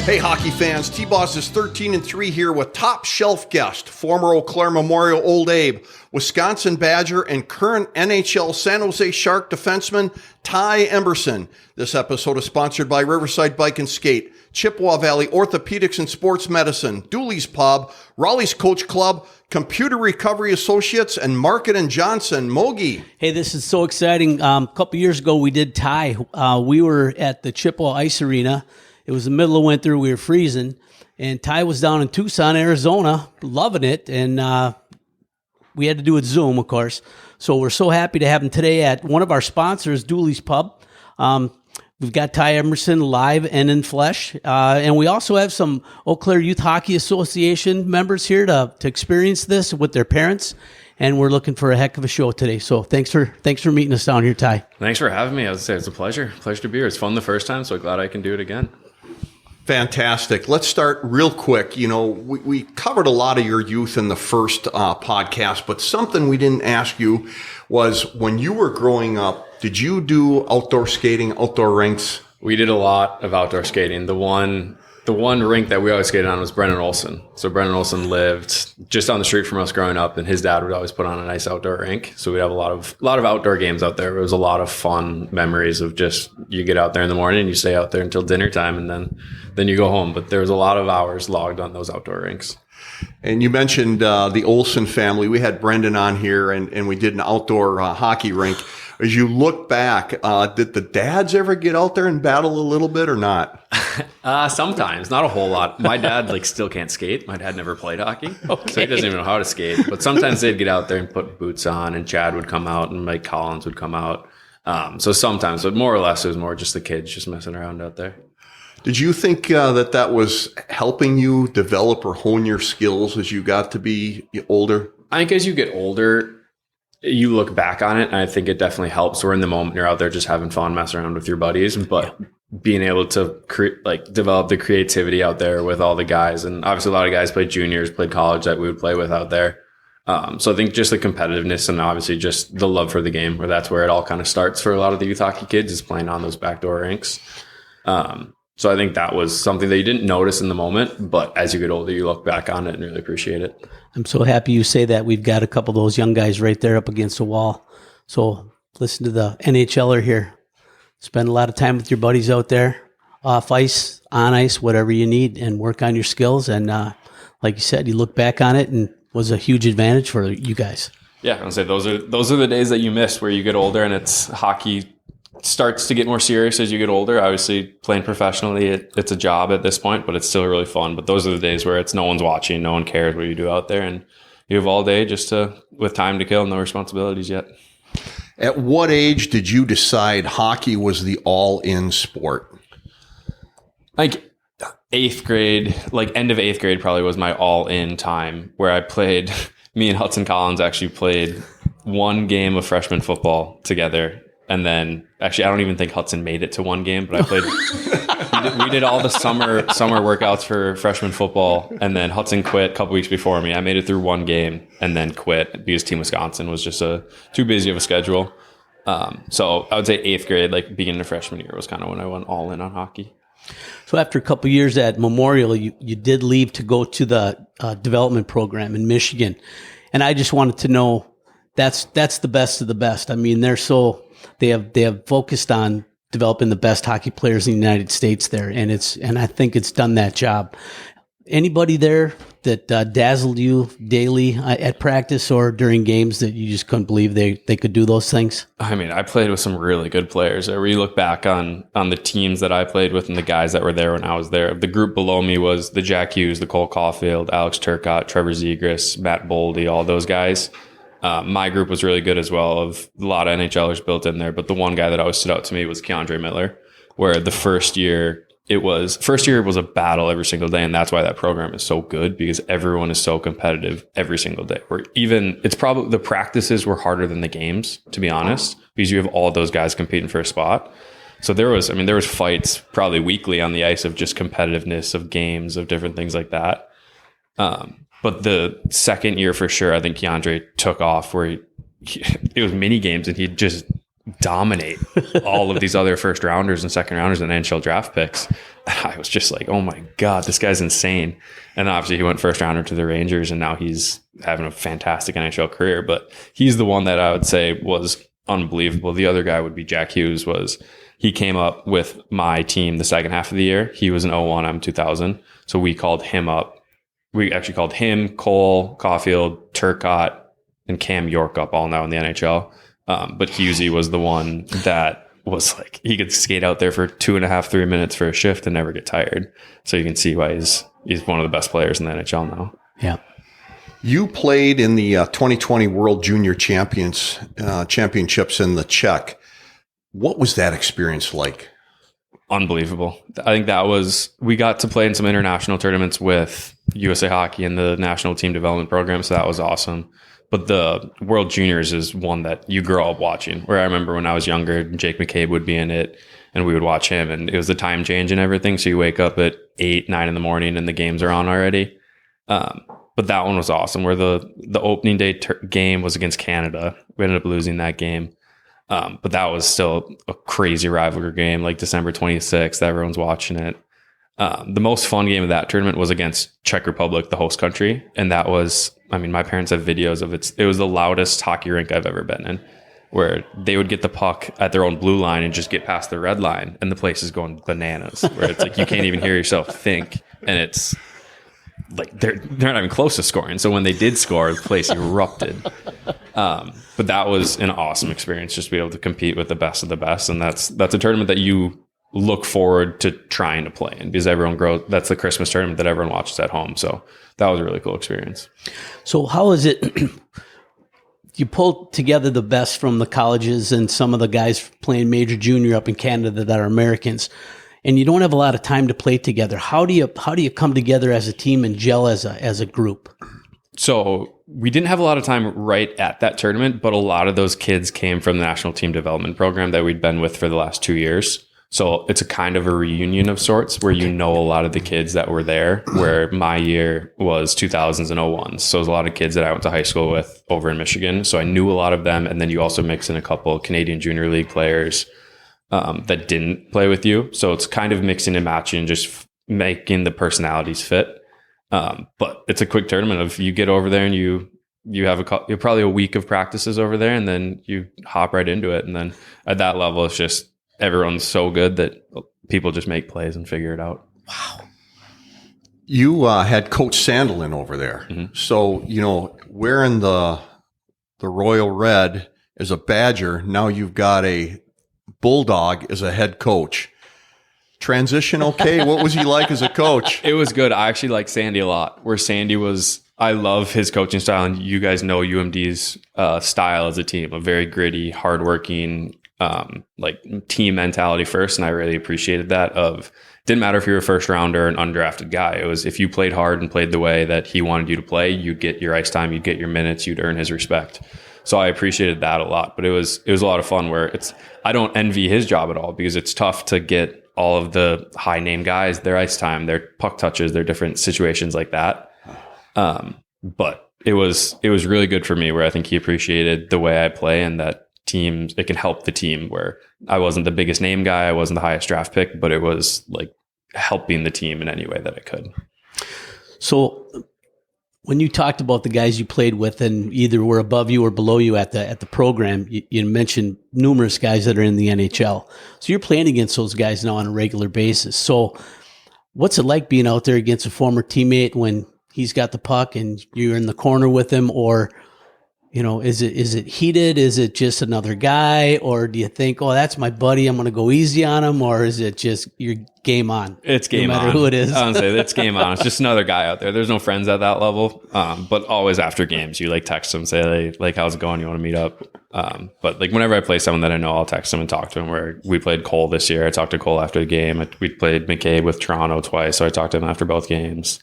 Hey, hockey fans, T-Boss is 13-3 here with top shelf guest, former Eau Claire Memorial Old Abe, Wisconsin Badger, and current NHL San Jose Shark defenseman Ty Emberson. This episode is sponsored by Riverside Bike and Skate, Chippewa Valley Orthopedics and Sports Medicine, Dooley's Pub, Raleigh's Coach Club, Computer Recovery Associates, and Market and Johnson. Mogi. Hey, this is so exciting. A couple years ago, we did Ty. We were at the Chippewa Ice Arena. It was the middle of winter. We were freezing. And Ty was down in Tucson, Arizona, loving it. And we had to do it Zoom, of course. So we're so happy to have him today at one of our sponsors, Dooley's Pub. We've got Ty Emberson live and in flesh. And we also have some Eau Claire Youth Hockey Association members here to experience this with their parents. And we're looking for a heck of a show today. So thanks for meeting us down here, Ty. Thanks for having me. I would say it's a pleasure. Pleasure to be here. It's fun the first time, so glad I can do it again. Fantastic. Let's start real quick. You know, we covered a lot of your youth in the first podcast, but something we didn't ask you was when you were growing up, did you do outdoor skating, outdoor rinks? We did a lot of outdoor skating. The one rink that we always skated on was Brennan Olson. So Brennan Olson lived just on the street from us growing up, and his dad would always put on a nice outdoor rink. So we'd have a lot of outdoor games out there. It was a lot of fun memories of just you get out there in the morning, you stay out there until dinner time, and then you go home. But there was a lot of hours logged on those outdoor rinks. And you mentioned the Olson family. We had Brendan on here, and we did an outdoor hockey rink. As you look back, did the dads ever get out there and battle a little bit or not? Sometimes, not a whole lot. My dad still can't skate. My dad never played hockey, so he doesn't even know how to skate. But sometimes they'd get out there and put boots on, and Chad would come out, and Mike Collins would come out. So sometimes, but more or less, it was more just the kids just messing around out there. Did you think that was helping you develop or hone your skills as you got to be older? I think as you get older, you look back on it, and I think it definitely helps. We're in the moment, you're out there just having fun, messing around with your buddies, but being able to develop the creativity out there with all the guys. And obviously a lot of guys played juniors, played college that we would play with out there. So I think just the competitiveness and obviously just the love for the game, where that's where it all kind of starts for a lot of the youth hockey kids, is playing on those backdoor rinks. So I think that was something that you didn't notice in the moment, but as you get older, you look back on it and really appreciate it. I'm so happy you say that. We've got a couple of those young guys right there up against the wall. So listen to the NHLer here. Spend a lot of time with your buddies out there, off ice, on ice, whatever you need, and work on your skills. And like you said, you look back on it and was a huge advantage for you guys. Yeah, I'd say those are the days that you miss, where you get older and it's hockey starts to get more serious as you get older. Obviously, playing professionally, it's a job at this point, but it's still really fun. But those are the days where it's no one's watching, no one cares what you do out there, and you have all day just with time to kill, no responsibilities yet. At what age did you decide hockey was the all-in sport? Like 8th grade, end of 8th grade probably was my all-in time, where I played, me and Hudson Collins actually played one game of freshman football together. And then, actually, I don't even think Hudson made it to one game, but I played. we did all the summer workouts for freshman football, and then Hudson quit a couple weeks before me. I made it through one game and then quit because Team Wisconsin was just too busy of a schedule. So I would say 8th grade, beginning of freshman year, was kind of when I went all in on hockey. So after a couple of years at Memorial, you did leave to go to the development program in Michigan, and I just wanted to know that's the best of the best. I mean, They have focused on developing the best hockey players in the United States there, and I think it's done that job. Anybody there that dazzled you daily at practice or during games that you just couldn't believe they could do those things? I mean, I played with some really good players. Where you look back on the teams that I played with and the guys that were there when I was there. The group below me was the Jack Hughes, the Cole Caulfield, Alex Turcotte, Trevor Zegras, Matt Boldy, all those guys. My group was really good as well, of a lot of NHLers built in there. But the one guy that always stood out to me was Keandre Miller, where the first year was a battle every single day. And that's why that program is so good, because everyone is so competitive every single day. It's probably the practices were harder than the games, to be honest, because you have all those guys competing for a spot. So there was fights probably weekly on the ice of just competitiveness of games, of different things like that. But the second year for sure, I think Keandre took off, where it was mini games and he just dominate all of these other first rounders and second rounders and NHL draft picks. I was just like, oh my God, this guy's insane. And obviously he went first rounder to the Rangers, and now he's having a fantastic NHL career. But he's the one that I would say was unbelievable. The other guy would be Jack Hughes. He came up with my team the second half of the year. He was an 01, I'm 2000. So we called him up. We actually called him, Cole, Caulfield, Turcotte, and Cam York up all now in the NHL. But Hughesy was the one that was like, he could skate out there for 2.5, 3 minutes for a shift and never get tired. So you can see why he's one of the best players in the NHL now. Yeah. You played in the 2020 World Junior Championships in the Czech. What was that experience like? Unbelievable. I think we got to play in some international tournaments with USA Hockey and the national team development program. So that was awesome. But the World Juniors is one that you grow up watching, where I remember when I was younger, Jake McCabe would be in it and we would watch him, and it was the time change and everything. So you wake up at 8, 9 in the morning and the games are on already. But that one was awesome, where the opening day game was against Canada. We ended up losing that game. But that was still a crazy rivalry game, like December 26th. Everyone's watching it. The most fun game of that tournament was against Czech Republic, the host country. And that was, my parents have videos of it. It was the loudest hockey rink I've ever been in, where they would get the puck at their own blue line and just get past the red line. And the place is going bananas, where it's like, you can't even hear yourself think. And it's like, they're not even close to scoring. So when they did score, the place erupted. But that was an awesome experience, just to be able to compete with the best of the best. And that's a tournament that you look forward to trying to play in, because that's the Christmas tournament that everyone watches at home. So that was a really cool experience. So how is it you pull together the best from the colleges and some of the guys playing major junior up in Canada that are Americans, and you don't have a lot of time to play together? How do you come together as a team and gel as a group? So we didn't have a lot of time right at that tournament, but a lot of those kids came from the national team development program that we'd been with for the last 2 years. So it's a kind of a reunion of sorts, where you know a lot of the kids that were there, where my year was 2000s and 01s. So there's a lot of kids that I went to high school with over in Michigan. So I knew a lot of them. And then you also mix in a couple of Canadian Junior League players that didn't play with you. So it's kind of mixing and matching, just making the personalities fit. But it's a quick tournament of, you get over there and you have you're probably a week of practices over there, and then you hop right into it. And then at that level, it's just, everyone's so good that people just make plays and figure it out. Wow. You had Coach Sandelin over there. Mm-hmm. So, wearing the Royal Red as a Badger, now you've got a Bulldog as a head coach. Transition okay? What was he like as a coach? It was good. I actually like Sandy a lot, where Sandy I love his coaching style, and you guys know UMD's style as a team, a very gritty, hardworking, like team mentality first. And I really appreciated that. Didn't matter if you were a first rounder or an undrafted guy. It was, if you played hard and played the way that he wanted you to play, you'd get your ice time, you'd get your minutes, you'd earn his respect. So I appreciated that a lot. But it was a lot of fun, where I don't envy his job at all, because it's tough to get all of the high name guys their ice time, their puck touches, their different situations like that. But it was really good for me, where I think he appreciated the way I play, and that teams, it can help the team, where I wasn't the biggest name guy, I wasn't the highest draft pick, but it was like helping the team in any way that I could. So when you talked about the guys you played with and either were above you or below you at the program, you mentioned numerous guys that are in the NHL. So you're playing against those guys now on a regular basis. So what's it like being out there against a former teammate when he's got the puck and you're in the corner with him? Or, is it heated? Is it just another guy? Or do you think, oh, that's my buddy, I'm going to go easy on him? Or is it just your game on? It's game on. No matter who it is. I would say it's game on. It's just another guy out there. There's no friends at that level. But always after games, you text them, say, like, how's it going? You want to meet up? But whenever I play someone that I know, I'll text them and talk to them. Where we played Cole this year. I talked to Cole after the game. We played McCabe with Toronto twice. So I talked to him after both games.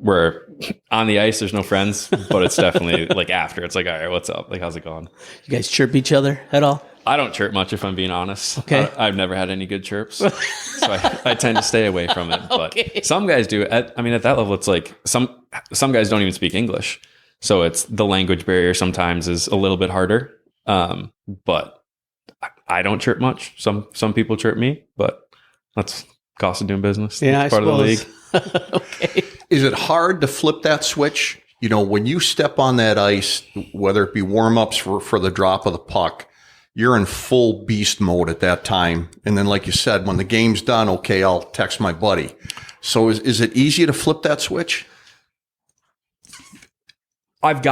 Where on the ice, there's no friends, but it's definitely after, it's like, all right, what's up? How's it going? You guys chirp each other at all? I don't chirp much, if I'm being honest. Okay. I've never had any good chirps, so I tend to stay away from it. But okay. Some guys do. At that level, it's like some guys don't even speak English, so it's the language barrier sometimes is a little bit harder. But I don't chirp much. Some people chirp me, but that's cost of doing business. Yeah, it's part of the league. Okay. Is it hard to flip that switch? You know, when you step on that ice, whether it be warm-ups for the drop of the puck, you're in full beast mode at that time. And then, like you said, when the game's done, okay, I'll text my buddy. So is it easy to flip that switch? That's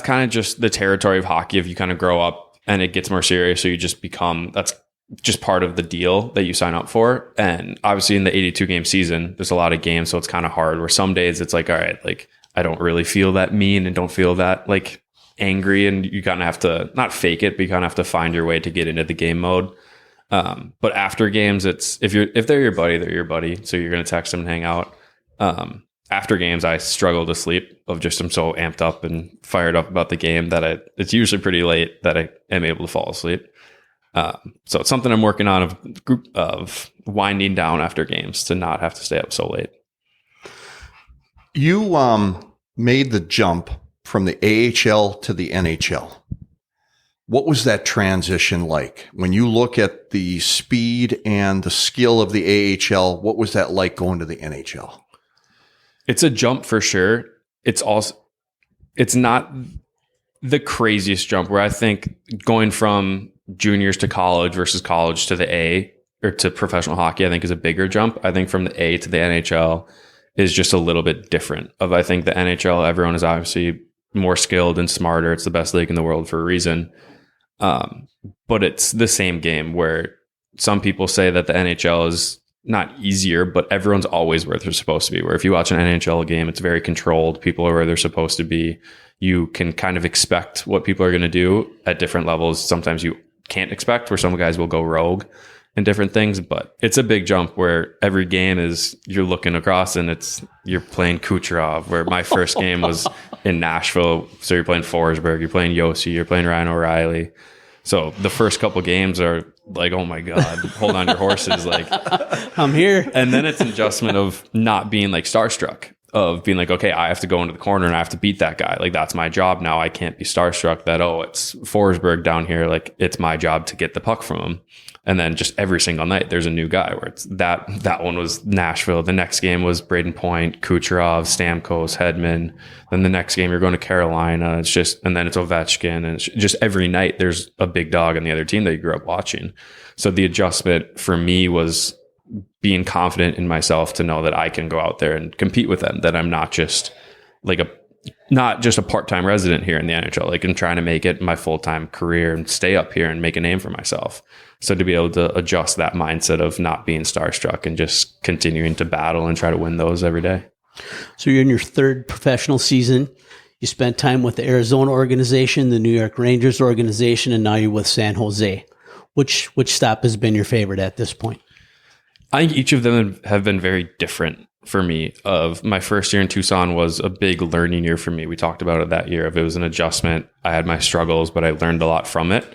kind of just the territory of hockey. If you kind of grow up and it gets more serious, so you just become, that's just part of the deal that you sign up for. And obviously in the 82 game season, there's a lot of games. So it's kind of hard where some days it's like, all right, like I don't really feel that mean and don't feel that like angry. And you kind of have to not fake it, but you kind of have to find your way to get into the game mode. But after games, it's, if they're your buddy, they're your buddy. So you're going to text them and hang out. After games, I struggle to sleep of just, I'm so amped up and fired up about the game that it's usually pretty late that I am able to fall asleep. So it's something I'm working on of winding down after games to not have to stay up so late. You made the jump from the AHL to the NHL. What was that transition like? When you look at the speed and the skill of the AHL, what was that like going to the NHL? It's a jump for sure. It's not the craziest jump where I think going from juniors to college versus college to the A or to professional hockey, I think is a bigger jump. I think from the A to the NHL is just a little bit different. I think the NHL, everyone is obviously more skilled and smarter. It's the best league in the world for a reason. But it's the same game where some people say that the NHL is not easier, but everyone's always where they're supposed to be. Where if you watch an NHL game, it's very controlled. People are where they're supposed to be. You can kind of expect what people are going to do at different levels. Sometimes you can't expect, where some guys will go rogue and different things, but it's a big jump where every game is you're looking across and you're playing Kucherov, where my first game was in Nashville. So you're playing Forsberg, you're playing Yossi, you're playing Ryan O'Reilly. So the first couple games are like, oh my God, hold on your horses. Like I'm here. And then it's an adjustment of not being like starstruck, of being like, okay, I have to go into the corner and I have to beat that guy. Like that's my job now. I can't be starstruck that, oh, it's Forsberg down here. Like it's my job to get the puck from him. And then just every single night there's a new guy where it's that one was Nashville. The next game was Braden Point, Kucherov, Stamkos, Hedman. Then the next game you're going to Carolina. It's just, and then it's Ovechkin. And it's just every night there's a big dog on the other team that you grew up watching. So the adjustment for me was being confident in myself to know that I can go out there and compete with them, that I'm not just a part-time resident here in the NHL. Like I'm trying to make it my full-time career and stay up here and make a name for myself. So to be able to adjust that mindset of not being starstruck and just continuing to battle and try to win those every day. So you're in your third professional season. You spent time with the Arizona organization, the New York Rangers organization, and now you're with San Jose. Which stop has been your favorite at this point? I think each of them have been very different for me. Of my first year in Tucson was a big learning year for me. We talked about it that year. If it was an adjustment, I had my struggles, but I learned a lot from it.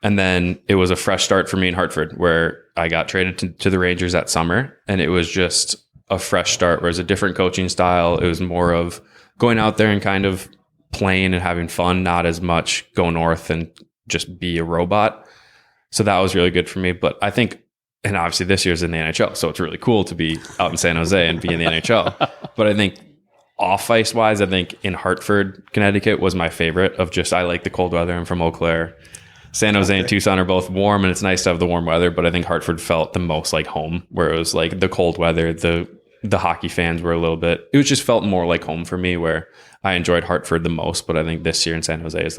And then it was a fresh start for me in Hartford, where I got traded to the Rangers that summer. And it was just a fresh start, where it was a different coaching style. It was more of going out there and kind of playing and having fun, not as much go north and just be a robot. So that was really good for me. But I think, and obviously this year's in the NHL, so it's really cool to be out in San Jose and be in the NHL. But I think off ice wise, I think in Hartford, Connecticut was my favorite of just, I like the cold weather. I'm from Eau Claire. San Jose and Tucson are both warm, and it's nice to have the warm weather, but I think Hartford felt the most like home, where it was like the cold weather, the hockey fans were it just felt more like home for me, where I enjoyed Hartford the most. But I think this year in San Jose is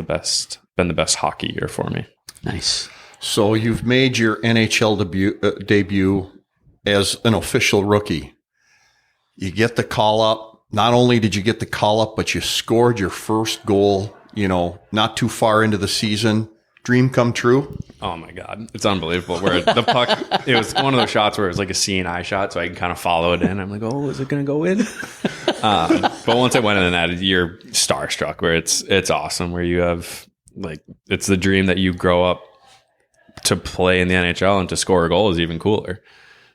been the best hockey year for me. Nice. So you've made your NHL debut as an official rookie. You get the call up. Not only did you get the call up, but you scored your first goal, not too far into the season. Dream come true? Oh my God. It's unbelievable. Where the puck, it was one of those shots where it was like a CNI shot, so I can kind of follow it in. I'm like, oh, is it going to go in? But once I went in the net, you're starstruck, where it's awesome, where you have it's the dream that you grow up to play in the NHL, and to score a goal is even cooler.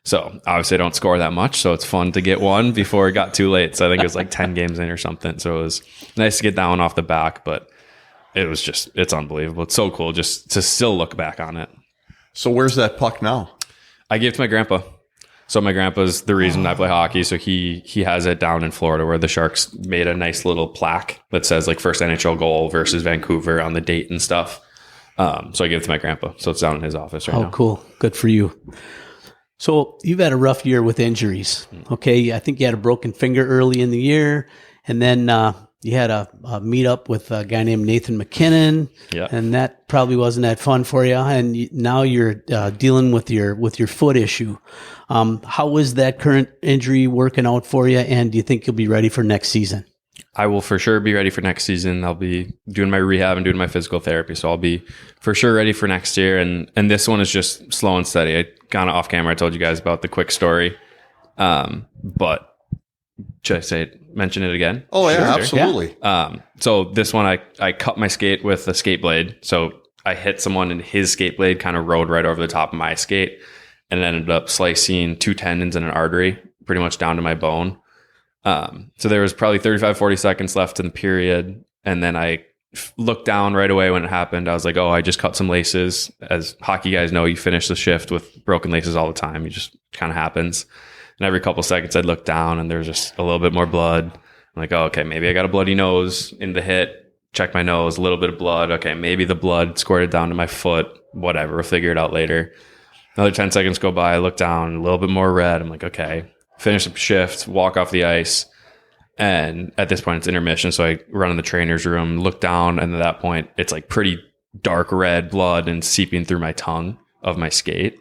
So obviously I don't score that much, so it's fun to get one before it got too late. So I think it was like 10 games in or something. So it was nice to get that one off the back, but it's unbelievable. It's so cool just to still look back on it. So where's that puck now? I gave it to my grandpa. So my grandpa's the reason I play hockey. So he has it down in Florida where the Sharks made a nice little plaque that says like first NHL goal versus Vancouver on the date and stuff. So I gave it to my grandpa. So it's down in his office right now. Oh, cool. Good for you. So you've had a rough year with injuries. Okay. I think you had a broken finger early in the year, and then you had a meet-up with a guy named Nathan McKinnon, and that probably wasn't that fun for you. And now you're dealing with your foot issue. How is that current injury working out for you, and do you think you'll be ready for next season? I will for sure be ready for next season. I'll be doing my rehab and doing my physical therapy, so I'll be for sure ready for next year. And this one is just slow and steady. I kind of off camera, I told you guys about the quick story, but should I mention it again? Oh yeah, sure. absolutely. Yeah. So this one, I cut my skate with a skate blade. So I hit someone and his skate blade kind of rode right over the top of my skate, and it ended up slicing 2 tendons and an artery pretty much down to my bone. So there was probably 35, 40 seconds left in the period. And then I looked down right away when it happened. I was like, oh, I just cut some laces. As hockey guys know, you finish the shift with broken laces all the time. It just kind of happens. And every couple seconds I'd look down and there was just a little bit more blood. I'm like, oh, okay, maybe I got a bloody nose in the hit. Check my nose, a little bit of blood. Okay, maybe the blood squirted down to my foot. Whatever, we'll figure it out later. Another 10 seconds go by. I look down, a little bit more red. I'm like, okay, finish the shift, walk off the ice. And at this point, it's intermission. So I run in the trainer's room, look down. And at that point, it's like pretty dark red blood and seeping through my tongue of my skate.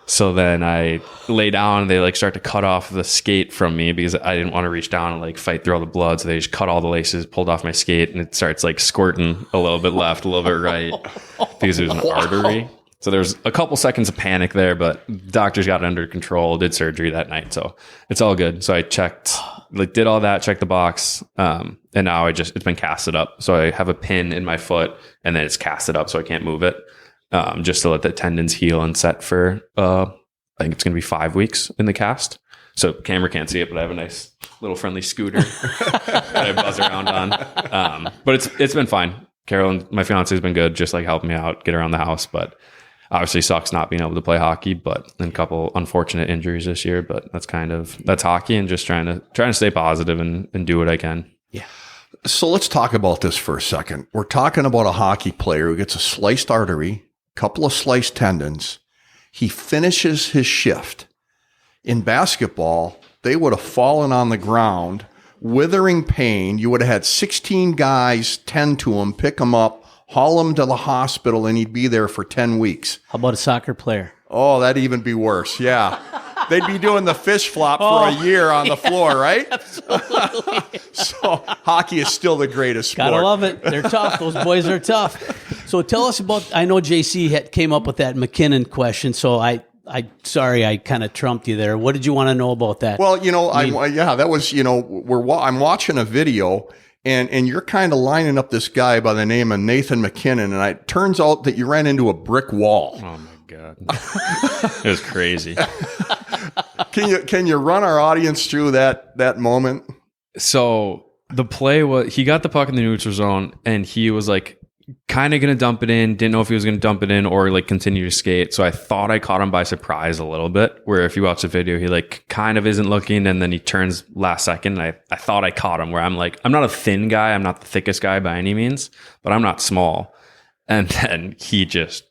So then I lay down and they like start to cut off the skate from me because I didn't want to reach down and like fight through all the blood. So they just cut all the laces, pulled off my skate, and it starts like squirting a little bit left, a little bit right because it was an artery. So there's a couple seconds of panic there, but doctors got it under control, did surgery that night. So it's all good. So I checked, like did all that, checked the box. And now it's been casted up. So I have a pin in my foot and then it's casted up so I can't move it. Just to let the tendons heal and set for, I think it's going to be 5 weeks in the cast. So camera can't see it, but I have a nice little friendly scooter that I buzz around on. But it's been fine. Carolyn, my fiance, has been good, just like helping me out, get around the house. But obviously sucks not being able to play hockey, but a couple unfortunate injuries this year. But that's hockey, and just trying to stay positive and do what I can. Yeah. So let's talk about this for a second. We're talking about a hockey player who gets a sliced artery, couple of sliced tendons. He finishes his shift. In basketball, they would have fallen on the ground, withering pain. You would have had 16 guys tend to him, pick him up, haul him to the hospital, and he'd be there for 10 weeks. How about a soccer player? Oh, that'd even be worse. Yeah. They'd be doing the fish flop for a year on the floor, right? Absolutely. So hockey is still the greatest sport. Gotta love it. They're tough. Those boys are tough. So tell us about, I know JC came up with that McKinnon question, so sorry, I kind of trumped you there. What did you want to know about that? Well, that was, I'm watching a video and you're kind of lining up this guy by the name of Nathan McKinnon, and it turns out that you ran into a brick wall. Oh my God. It was crazy. Can you run our audience through that moment? So the play was, he got the puck in the neutral zone and he was like kind of going to dump it in. Didn't know if he was going to dump it in or like continue to skate. So I thought I caught him by surprise a little bit, where if you watch the video, he like kind of isn't looking and then he turns last second. And I thought I caught him, where I'm like, I'm not a thin guy. I'm not the thickest guy by any means, but I'm not small. And then he just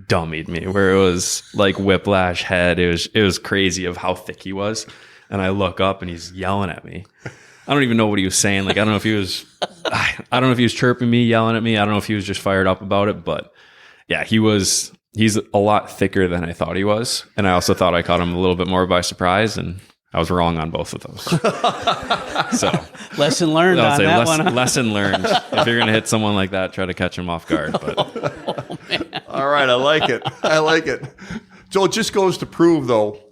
dummied me, where it was like whiplash head. It was crazy of how thick he was. And I look up and he's yelling at me. I don't even know what he was saying. Like, I don't know if he was chirping me, yelling at me. I don't know if he was just fired up about it, but yeah, he's a lot thicker than I thought he was. And I also thought I caught him a little bit more by surprise, and I was wrong on both of those. So lesson learned on that one. Lesson learned. If you're going to hit someone like that, try to catch him off guard. But all right. I like it. So it just goes to prove, though,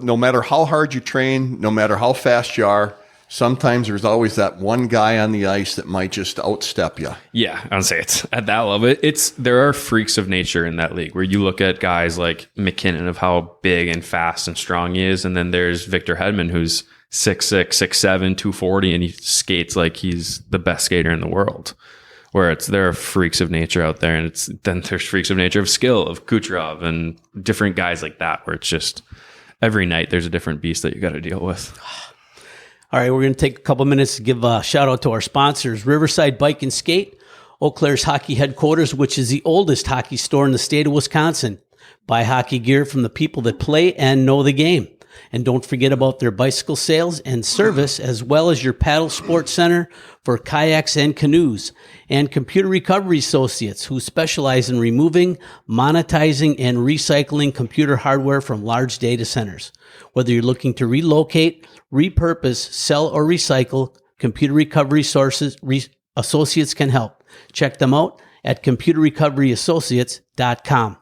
no matter how hard you train, no matter how fast you are, sometimes there's always that one guy on the ice that might just outstep you. Yeah, I'd say it's at that level. There are freaks of nature in that league, where you look at guys like McKinnon of how big and fast and strong he is, and then there's Victor Hedman, who's 6'6", 6'7", 240, and he skates like he's the best skater in the world. where there are freaks of nature out there, and then there's freaks of nature of skill, of Kucherov and different guys like that, where it's just every night there's a different beast that you got to deal with. All right, we're going to take a couple minutes to give a shout out to our sponsors, Riverside Bike and Skate, Eau Claire's hockey headquarters, which is the oldest hockey store in the state of Wisconsin. Buy hockey gear from the people that play and know the game. And don't forget about their bicycle sales and service, as well as your paddle sports center for kayaks and canoes, and Computer Recovery Associates, who specialize in removing, monetizing, and recycling computer hardware from large data centers. Whether you're looking to relocate, repurpose, sell, or recycle, Computer Recovery Associates can help. Check them out at computerrecoveryassociates.com.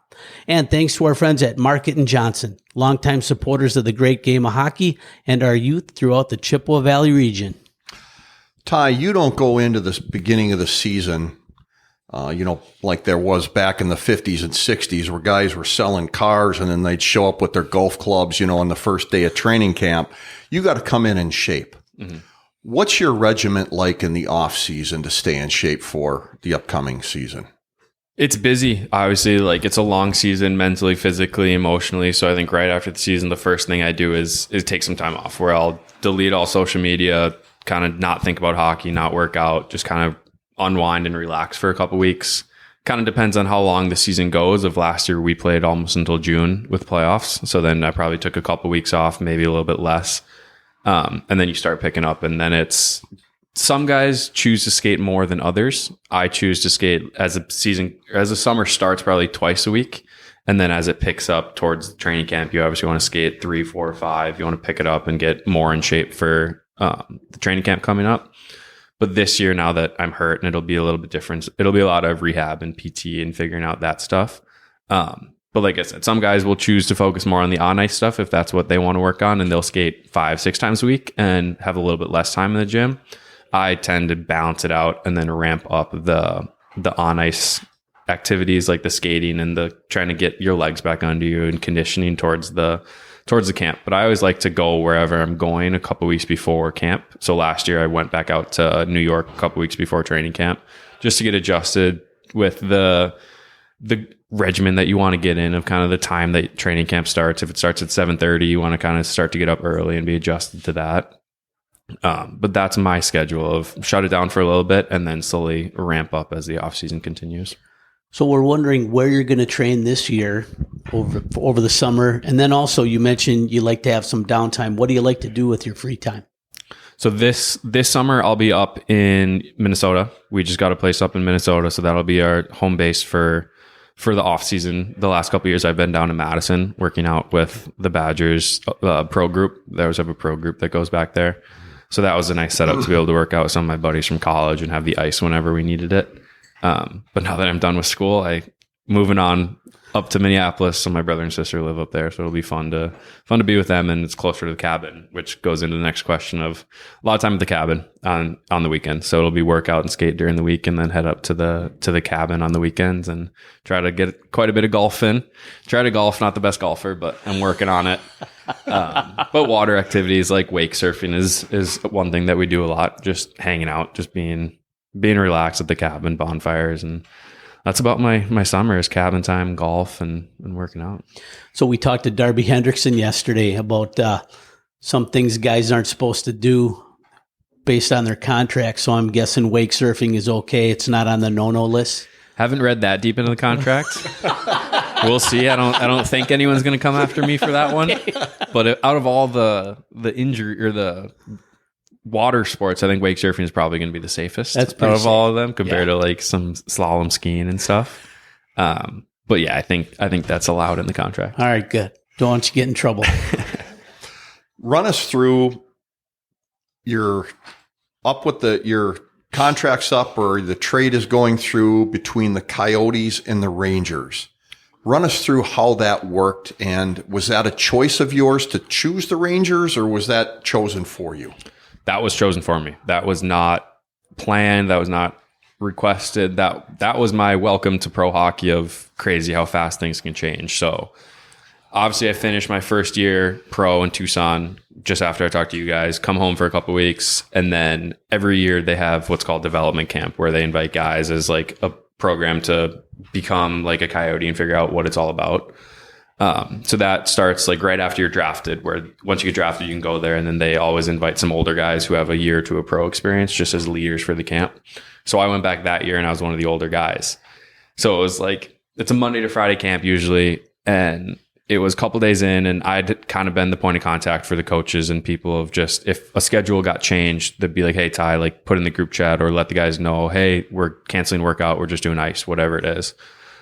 And thanks to our friends at Market and Johnson, longtime supporters of the great game of hockey and our youth throughout the Chippewa Valley region. Ty, you don't go into this beginning of the season, like there was back in the 50s and 60s where guys were selling cars and then they'd show up with their golf clubs, on the first day of training camp. You got to come in shape. Mm-hmm. What's your regiment like in the off season to stay in shape for the upcoming season? It's busy, obviously. Like, it's a long season, mentally, physically, emotionally. So I think right after the season, the first thing I do is take some time off, where I'll delete all social media, kind of not think about hockey, not work out, just kind of unwind and relax for a couple weeks. Kind of depends on how long the season goes. Of last year, we played almost until June with playoffs. So then I probably took a couple weeks off, maybe a little bit less. And then you start picking up, and then it's... Some guys choose to skate more than others. I choose to skate as the summer starts, probably twice a week. And then as it picks up towards training camp, you obviously want to skate 3, 4, 5. You want to pick it up and get more in shape for the training camp coming up. But this year, now that I'm hurt, and it'll be a little bit different. It'll be a lot of rehab and PT and figuring out that stuff. But like I said, some guys will choose to focus more on the on-ice stuff if that's what they want to work on. And they'll skate 5, 6 times a week and have a little bit less time in the gym. I tend to balance it out and then ramp up the on-ice activities, like the skating and the trying to get your legs back under you and conditioning towards the camp. But I always like to go wherever I'm going a couple weeks before camp. So last year I went back out to New York a couple weeks before training camp just to get adjusted with the regimen that you want to get in, of kind of the time that training camp starts. If it starts at 7:30, you want to kind of start to get up early and be adjusted to that. But that's my schedule of shut it down for a little bit and then slowly ramp up as the off season continues. So we're wondering where you're going to train this year over the summer. And then also you mentioned you like to have some downtime. What do you like to do with your free time? So this summer I'll be up in Minnesota. We just got a place up in Minnesota. So that'll be our home base for the off season. The last couple of years I've been down in Madison working out with the Badgers pro group. They always have a pro group that goes back there. So that was a nice setup to be able to work out with some of my buddies from college and have the ice whenever we needed it. But now that I'm done with school, moving on up to Minneapolis. So my brother and sister live up there. So it'll be fun to be with them. And it's closer to the cabin, which goes into the next question of a lot of time at the cabin on the weekends. So it'll be workout and skate during the week and then head up to the cabin on the weekends and try to get quite a bit of golf in. Try to golf, not the best golfer, but I'm working on it. But water activities like wake surfing is one thing that we do a lot, just hanging out, just being relaxed at the cabin, bonfires, and that's about my summer is cabin time, golf, and working out. So we talked to Darby Hendrickson yesterday about some things guys aren't supposed to do based on their contract. So I'm guessing wake surfing is okay. It's not on the no-no list. Haven't read that deep into the contract. We'll see. I don't think anyone's going to come after me for that one. But out of all the injury or the water sports, I think wake surfing is probably going to be the safest out of all of them compared to like some slalom skiing and stuff. But yeah, I think that's allowed in the contract. All right, good. Don't want you to get in trouble. Run us through your contract's up or the trade is going through between the Coyotes and the Rangers. Run us through how that worked, and was that a choice of yours to choose the Rangers, or was that chosen for you? That was chosen for me. That was not planned. That was not requested. That was my welcome to pro hockey of crazy how fast things can change. So obviously I finished my first year pro in Tucson just after I talked to you guys, come home for a couple of weeks. And then every year they have what's called development camp, where they invite guys as like a program to become like a Coyote and figure out what it's all about. So that starts like right after you're drafted, where once you get drafted, you can go there. And then they always invite some older guys who have a year to a pro experience just as leaders for the camp. So I went back that year and I was one of the older guys. So it was like, it's a Monday to Friday camp usually. And it was a couple days in, and I'd kind of been the point of contact for the coaches and people of just, if a schedule got changed, they'd be like, hey, Ty, like put in the group chat or let the guys know, hey, we're canceling workout. We're just doing ice, whatever it is.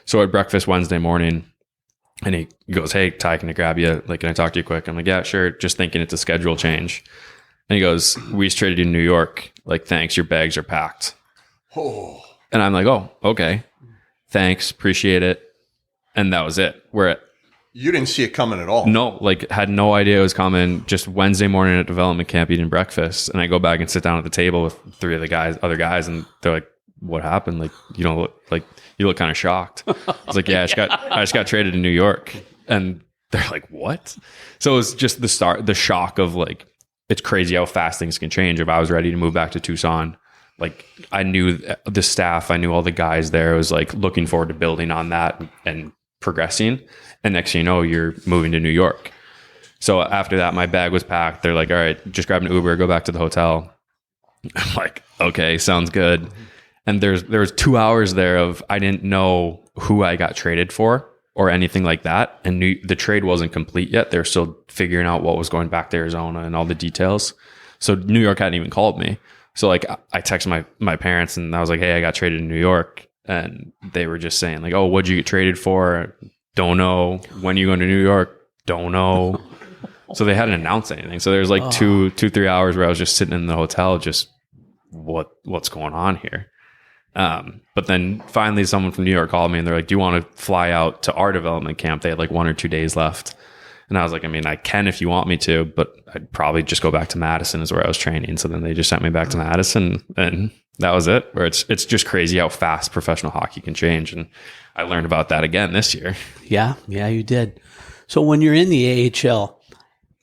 So at breakfast Wednesday morning, and he goes, hey, Ty, can I grab you? Like, can I talk to you quick? I'm like, yeah, sure. Just thinking it's a schedule change. And he goes, we just traded you to New York. Like, thanks. Your bags are packed. Oh. And I'm like, oh, okay. Thanks. Appreciate it. And that was it. You didn't see it coming at all. No, like had no idea it was coming. Just Wednesday morning at development camp eating breakfast. And I go back and sit down at the table with three of the other guys. And they're like, what happened? Like, you don't look like, you look kind of shocked. I was like, yeah, I just got traded to New York. And they're like, what? So it was just the shock of like, it's crazy how fast things can change. If I was ready to move back to Tucson, like I knew the staff, I knew all the guys there. I was like looking forward to building on that and progressing. And next thing you know, you're moving to New York. So after that, my bag was packed. They're like, all right, just grab an Uber, go back to the hotel. I'm like, okay, sounds good. And there was 2 hours there of, I didn't know who I got traded for or anything like that. And the trade wasn't complete yet. They're still figuring out what was going back to Arizona and all the details. So New York hadn't even called me. So like I texted my parents and I was like, hey, I got traded to New York. And they were just saying like, oh, what'd you get traded for? Don't know. When are you going to New York? Don't know. So they hadn't announced anything. So there's like 3 hours where I was just sitting in the hotel, just what's going on here? But then finally someone from New York called me and they're like, do you want to fly out to our development camp? They had like 1 or 2 days left. And I was like, I mean, I can if you want me to, but I'd probably just go back to Madison is where I was training. So then they just sent me back to Madison and that was it. Where it's just crazy how fast professional hockey can change. And I learned about that again this year. Yeah, you did. So when you're in the AHL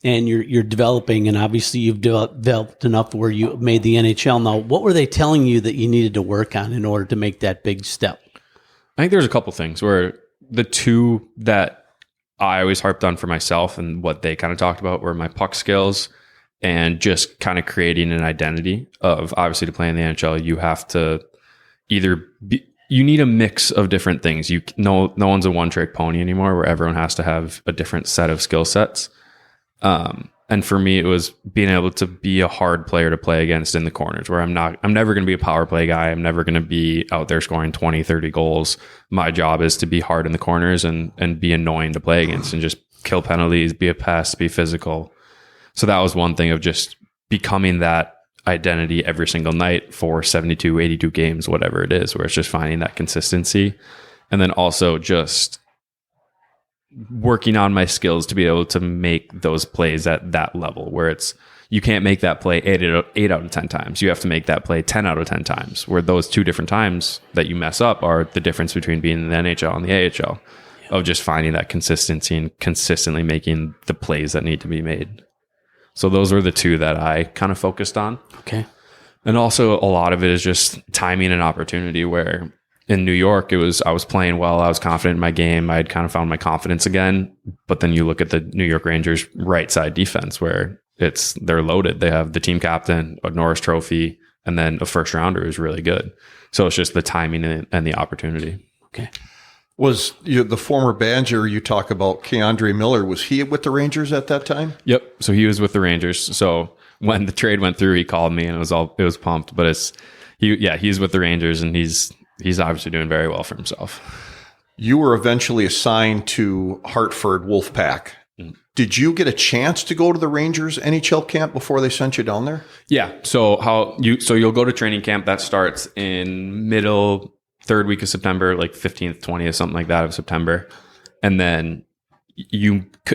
and you're developing, and obviously you've developed enough where you made the NHL now, what were they telling you that you needed to work on in order to make that big step? I think there's a couple things where the two that I always harped on for myself and what they kind of talked about were my puck skills and just kind of creating an identity of, obviously to play in the NHL, you have to you need a mix of different things. No one's a one-trick pony anymore where everyone has to have a different set of skill sets. And for me, it was being able to be a hard player to play against in the corners where I'm never going to be a power play guy. I'm never going to be out there scoring 20, 30 goals. My job is to be hard in the corners and be annoying to play against and just kill penalties, be a pest, be physical. So that was one thing of just becoming that identity every single night for 72, 82 games, whatever it is, where it's just finding that consistency. And then also just working on my skills to be able to make those plays at that level where you can't make that play 8 out of 10 times. You have to make that play 10 out of 10 times, where those 2 different times that you mess up are the difference between being in the NHL and the AHL, of just finding that consistency and consistently making the plays that need to be made. So those were the 2 that I kind of focused on. Okay. And also a lot of it is just timing and opportunity, where in New York, I was playing well. I was confident in my game. I had kind of found my confidence again. But then you look at the New York Rangers right side defense where they're loaded. They have the team captain, a Norris Trophy, and then a first rounder who's really good. So it's just the timing and the opportunity. Okay. Was the former Badger you talk about, Keandre Miller, was he with the Rangers at that time? Yep. So he was with the Rangers. So when the trade went through, he called me and it was pumped. But he's with the Rangers and he's obviously doing very well for himself. You were eventually assigned to Hartford Wolfpack. Did you get a chance to go to the Rangers NHL camp before they sent you down there? Yeah. So you'll go to training camp that starts in middle third week of September, like 15th, 20th, something like that of September. And then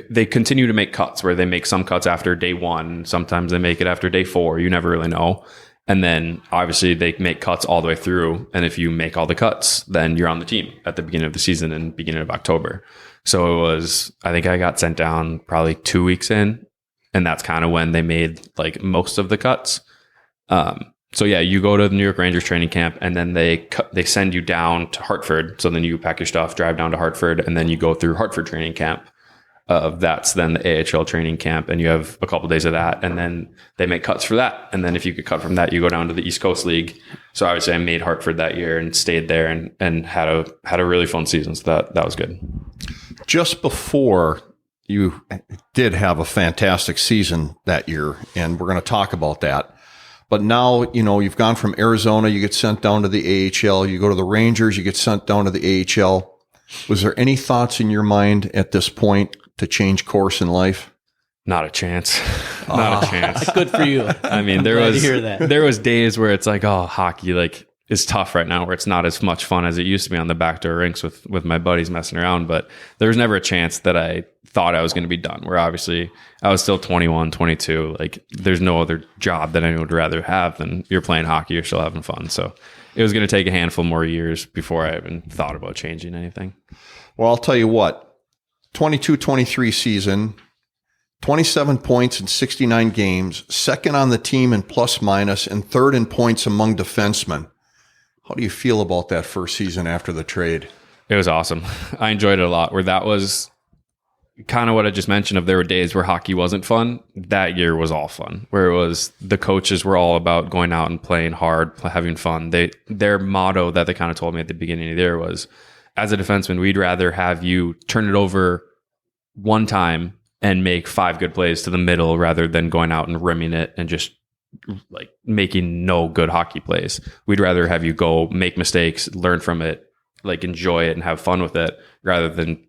they continue to make cuts where they make some cuts after day 1. Sometimes they make it after day 4. You never really know. And then obviously they make cuts all the way through. And if you make all the cuts, then you're on the team at the beginning of the season and beginning of October. So I think I got sent down probably 2 weeks in, and that's kind of when they made like most of the cuts. So yeah, you go to the New York Rangers training camp, and then they send you down to Hartford. So then you pack your stuff, drive down to Hartford, and then you go through Hartford training camp. That's then the AHL training camp, and you have a couple days of that, and then they make cuts for that. And then if you could cut from that, you go down to the East Coast League. So obviously I made Hartford that year and stayed there and had a really fun season. So that was good. Just before you did have a fantastic season that year, and we're going to talk about that. But now, you've gone from Arizona, you get sent down to the AHL, you go to the Rangers, you get sent down to the AHL. Was there any thoughts in your mind at this point to change course in life? Not a chance. Not a chance. Good for you. I mean, there was days where it's like, oh, hockey is tough right now, where it's not as much fun as it used to be on the backdoor rinks with my buddies messing around. But there was never a chance that I thought I was going to be done, where obviously I was still 21, 22. Like, there's no other job that anyone would rather have than you're playing hockey, you're still having fun. So it was going to take a handful more years before I even thought about changing anything. Well, I'll tell you what. 22-23 season, 27 points in 69 games, second on the team in plus minus, and third in points among defensemen. How do you feel about that first season after the trade? It was awesome. I enjoyed it a lot, where that was kind of what I just mentioned, of there were days where hockey wasn't fun. That year was all fun, where it was the coaches were all about going out and playing hard, having fun. Their motto that they kind of told me at the beginning of the year was, as a defenseman, we'd rather have you turn it over one time and make 5 good plays to the middle rather than going out and rimming it and just like making no good hockey plays. We'd rather have you go make mistakes, learn from it, like enjoy it and have fun with it, rather than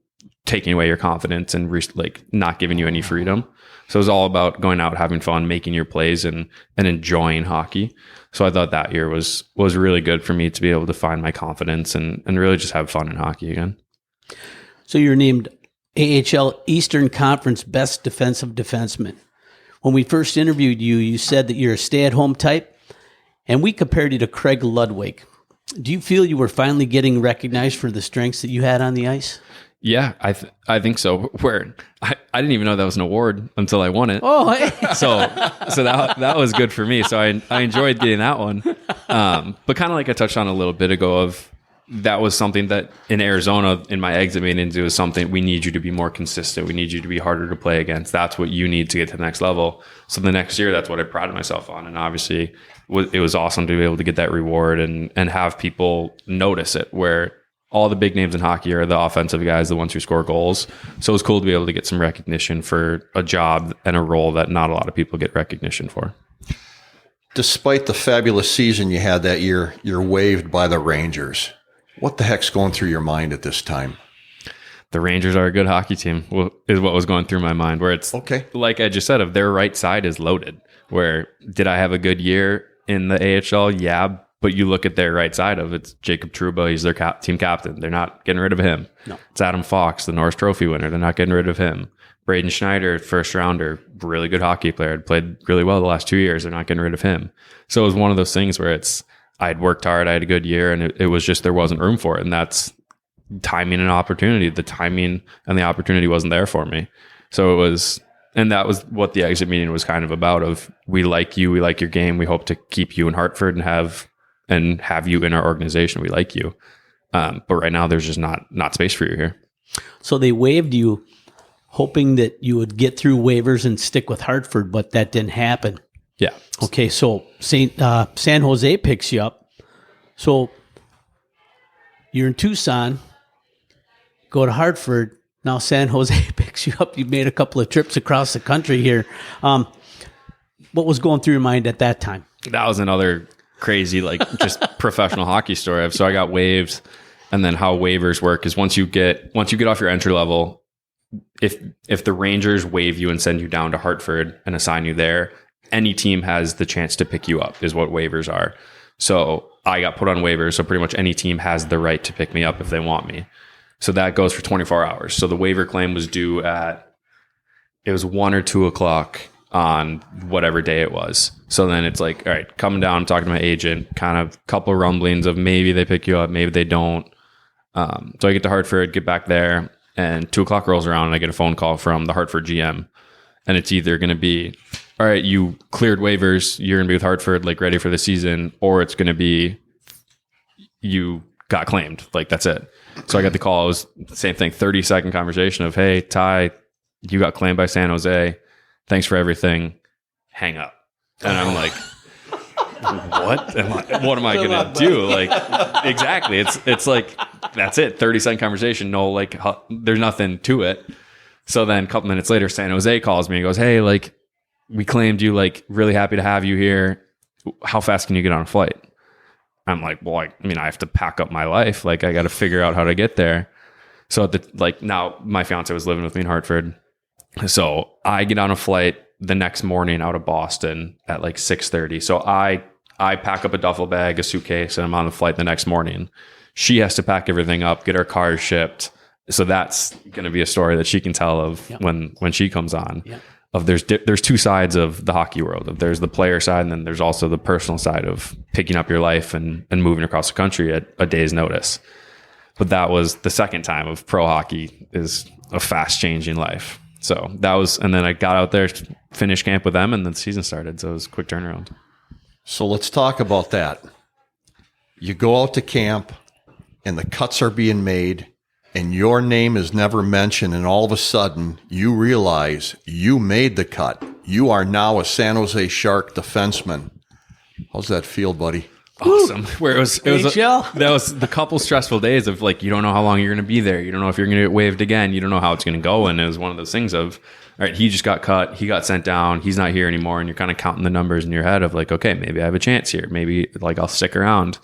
taking away your confidence and like not giving you any freedom. So it was all about going out, having fun, making your plays and enjoying hockey. So I thought that year was really good for me to be able to find my confidence and really just have fun in hockey again. So you're named AHL Eastern Conference Best Defensive Defenseman. When we first interviewed you, you said that you're a stay-at-home type, and we compared you to Craig Ludwig. Do you feel you were finally getting recognized for the strengths that you had on the ice? Yeah, I think so. Where I didn't even know that was an award until I won it. Oh, hey. so that was good for me. So I enjoyed getting that one. But kind of like I touched on a little bit ago, of that was something that in Arizona, in my exit meetings, it was something, we need you to be more consistent. We need you to be harder to play against. That's what you need to get to the next level. So the next year, that's what I prided myself on. And obviously it was awesome to be able to get that reward and have people notice it, where all the big names in hockey are the offensive guys, the ones who score goals. So it was cool to be able to get some recognition for a job and a role that not a lot of people get recognition for. Despite the fabulous season you had that year, you're waived by the Rangers. What the heck's going through your mind at this time? The Rangers are a good hockey team, is what was going through my mind, where it's, okay, like I just said, of their right side is loaded. Where did I have a good year in the AHL? Yeah, but you look at their right side of it's Jacob Trouba. He's their team captain. They're not getting rid of him. No. It's Adam Fox, the Norris Trophy winner. They're not getting rid of him. Braden Schneider, first rounder, really good hockey player. Had played really well the last 2 years. They're not getting rid of him. So it was one of those things where I had worked hard. I had a good year, and it was just there wasn't room for it. And that's timing and opportunity. The timing and the opportunity wasn't there for me. So it was, and that was what the exit meeting was kind of about, of we like you, we like your game. We hope to keep you in Hartford and have you in our organization. We like you. But right now there's just not space for you here. So they waived you hoping that you would get through waivers and stick with Hartford, but that didn't happen. Yeah. Okay, so San Jose picks you up. So you're in Tucson, go to Hartford. Now San Jose picks you up. You made a couple of trips across the country here. What was going through your mind at that time? That was another crazy, just professional hockey story. So I got waived, and then how waivers work is once you get off your entry level, if the Rangers waive you and send you down to Hartford and assign you there, any team has the chance to pick you up, is what waivers are. So I got put on waivers. So pretty much any team has the right to pick me up if they want me. So that goes for 24 hours. So the waiver claim was due it was 1 or 2 o'clock on whatever day it was. So then it's like, all right, coming down, talking to my agent, kind of couple rumblings of maybe they pick you up, maybe they don't. So I get to Hartford, get back there, And 2:00 rolls around and I get a phone call from the Hartford GM. And it's either going to be, all right, you cleared waivers, you're going to be with Hartford, like ready for the season, or it's going to be you got claimed. Like, that's it. So I got the call. It was the same thing, 30-second conversation of, hey, Ty, you got claimed by San Jose. Thanks for everything. Hang up. And I'm like, what am I going to do? Like, exactly. It's like, that's it. 30-second conversation. No, like, there's nothing to it. So then a couple minutes later, San Jose calls me and goes, hey, like, we claimed you, like, really happy to have you here. How fast can you get on a flight? I'm like, well, I mean, I have to pack up my life. Like, I got to figure out how to get there. So now my fiance was living with me in Hartford. So I get on a flight the next morning out of Boston at like 6:30. So I pack up a duffel bag, a suitcase, and I'm on the flight the next morning. She has to pack everything up, get her car shipped. So that's going to be a story that she can tell of when she comes on. Yep. Of there's two sides of the hockey world. There's the player side, and then there's also the personal side of picking up your life and moving across the country at a day's notice. But that was the second time of pro hockey is a fast changing life. So that was, and then I got out there, finished camp with them, and then the season started. So it was a quick turnaround. So let's talk about that. You go out to camp, and the cuts are being made, and your name is never mentioned, and all of a sudden you realize you made the cut. You are now a San Jose Shark defenseman. How's that feel, buddy? Awesome. Where it was NHL? That was the couple stressful days of like, you don't know how long you're going to be there. You don't know if you're going to get waived again. You don't know how it's going to go. And it was one of those things of, all right, he just got cut. He got sent down. He's not here anymore. And you're kind of counting the numbers in your head of like, okay, maybe I have a chance here. Maybe like I'll stick around.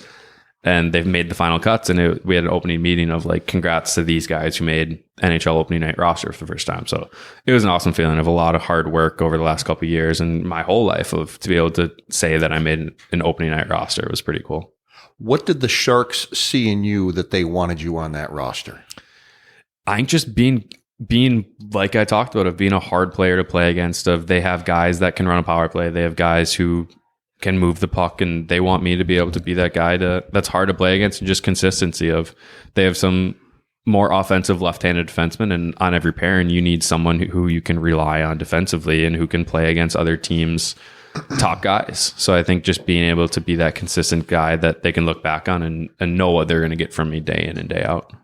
And they've made the final cuts. And we had an opening meeting of like, congrats to these guys who made NHL opening night roster for the first time. So it was an awesome feeling of a lot of hard work over the last couple of years and my whole life of to be able to say that I made an opening night roster was pretty cool. What did the Sharks see in you that they wanted you on that roster? I think just being like I talked about, of being a hard player to play against, of they have guys that can run a power play. They have guys who can move the puck, and they want me to be able to be that guy that's hard to play against, and just consistency of they have some more offensive left-handed defensemen, and on every pair, and you need someone who you can rely on defensively and who can play against other teams' top guys. So I think just being able to be that consistent guy that they can look back on and know what they're going to get from me day in and day out.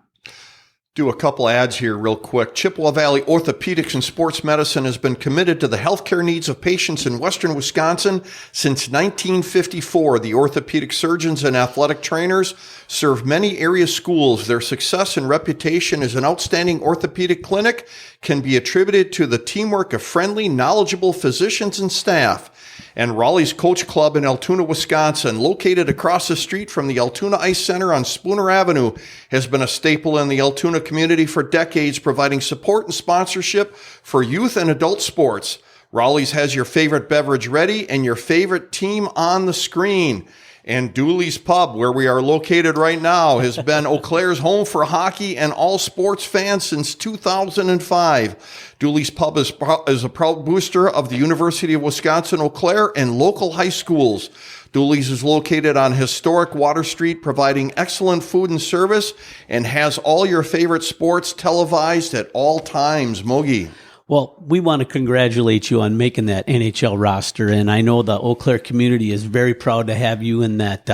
Do a couple ads here real quick. Chippewa Valley Orthopedics and Sports Medicine has been committed to the healthcare needs of patients in western Wisconsin since 1954. The orthopedic surgeons and athletic trainers serve many area schools. Their success and reputation as an outstanding orthopedic clinic can be attributed to the teamwork of friendly, knowledgeable physicians and staff. And Raleigh's Coach Club in Altoona, Wisconsin, located across the street from the Altoona Ice Center on Spooner Avenue, has been a staple in the Altoona community for decades, providing support and sponsorship for youth and adult sports. Raleigh's has your favorite beverage ready and your favorite team on the screen. And Dooley's Pub, where we are located right now, has been Eau Claire's home for hockey and all sports fans since 2005. Dooley's Pub is a proud booster of the University of Wisconsin Eau Claire and local high schools. Dooley's is located on historic Water Street, providing excellent food and service, and has all your favorite sports televised at all times. Mogi. Well, we want to congratulate you on making that NHL roster, and I know the Eau Claire community is very proud to have you in that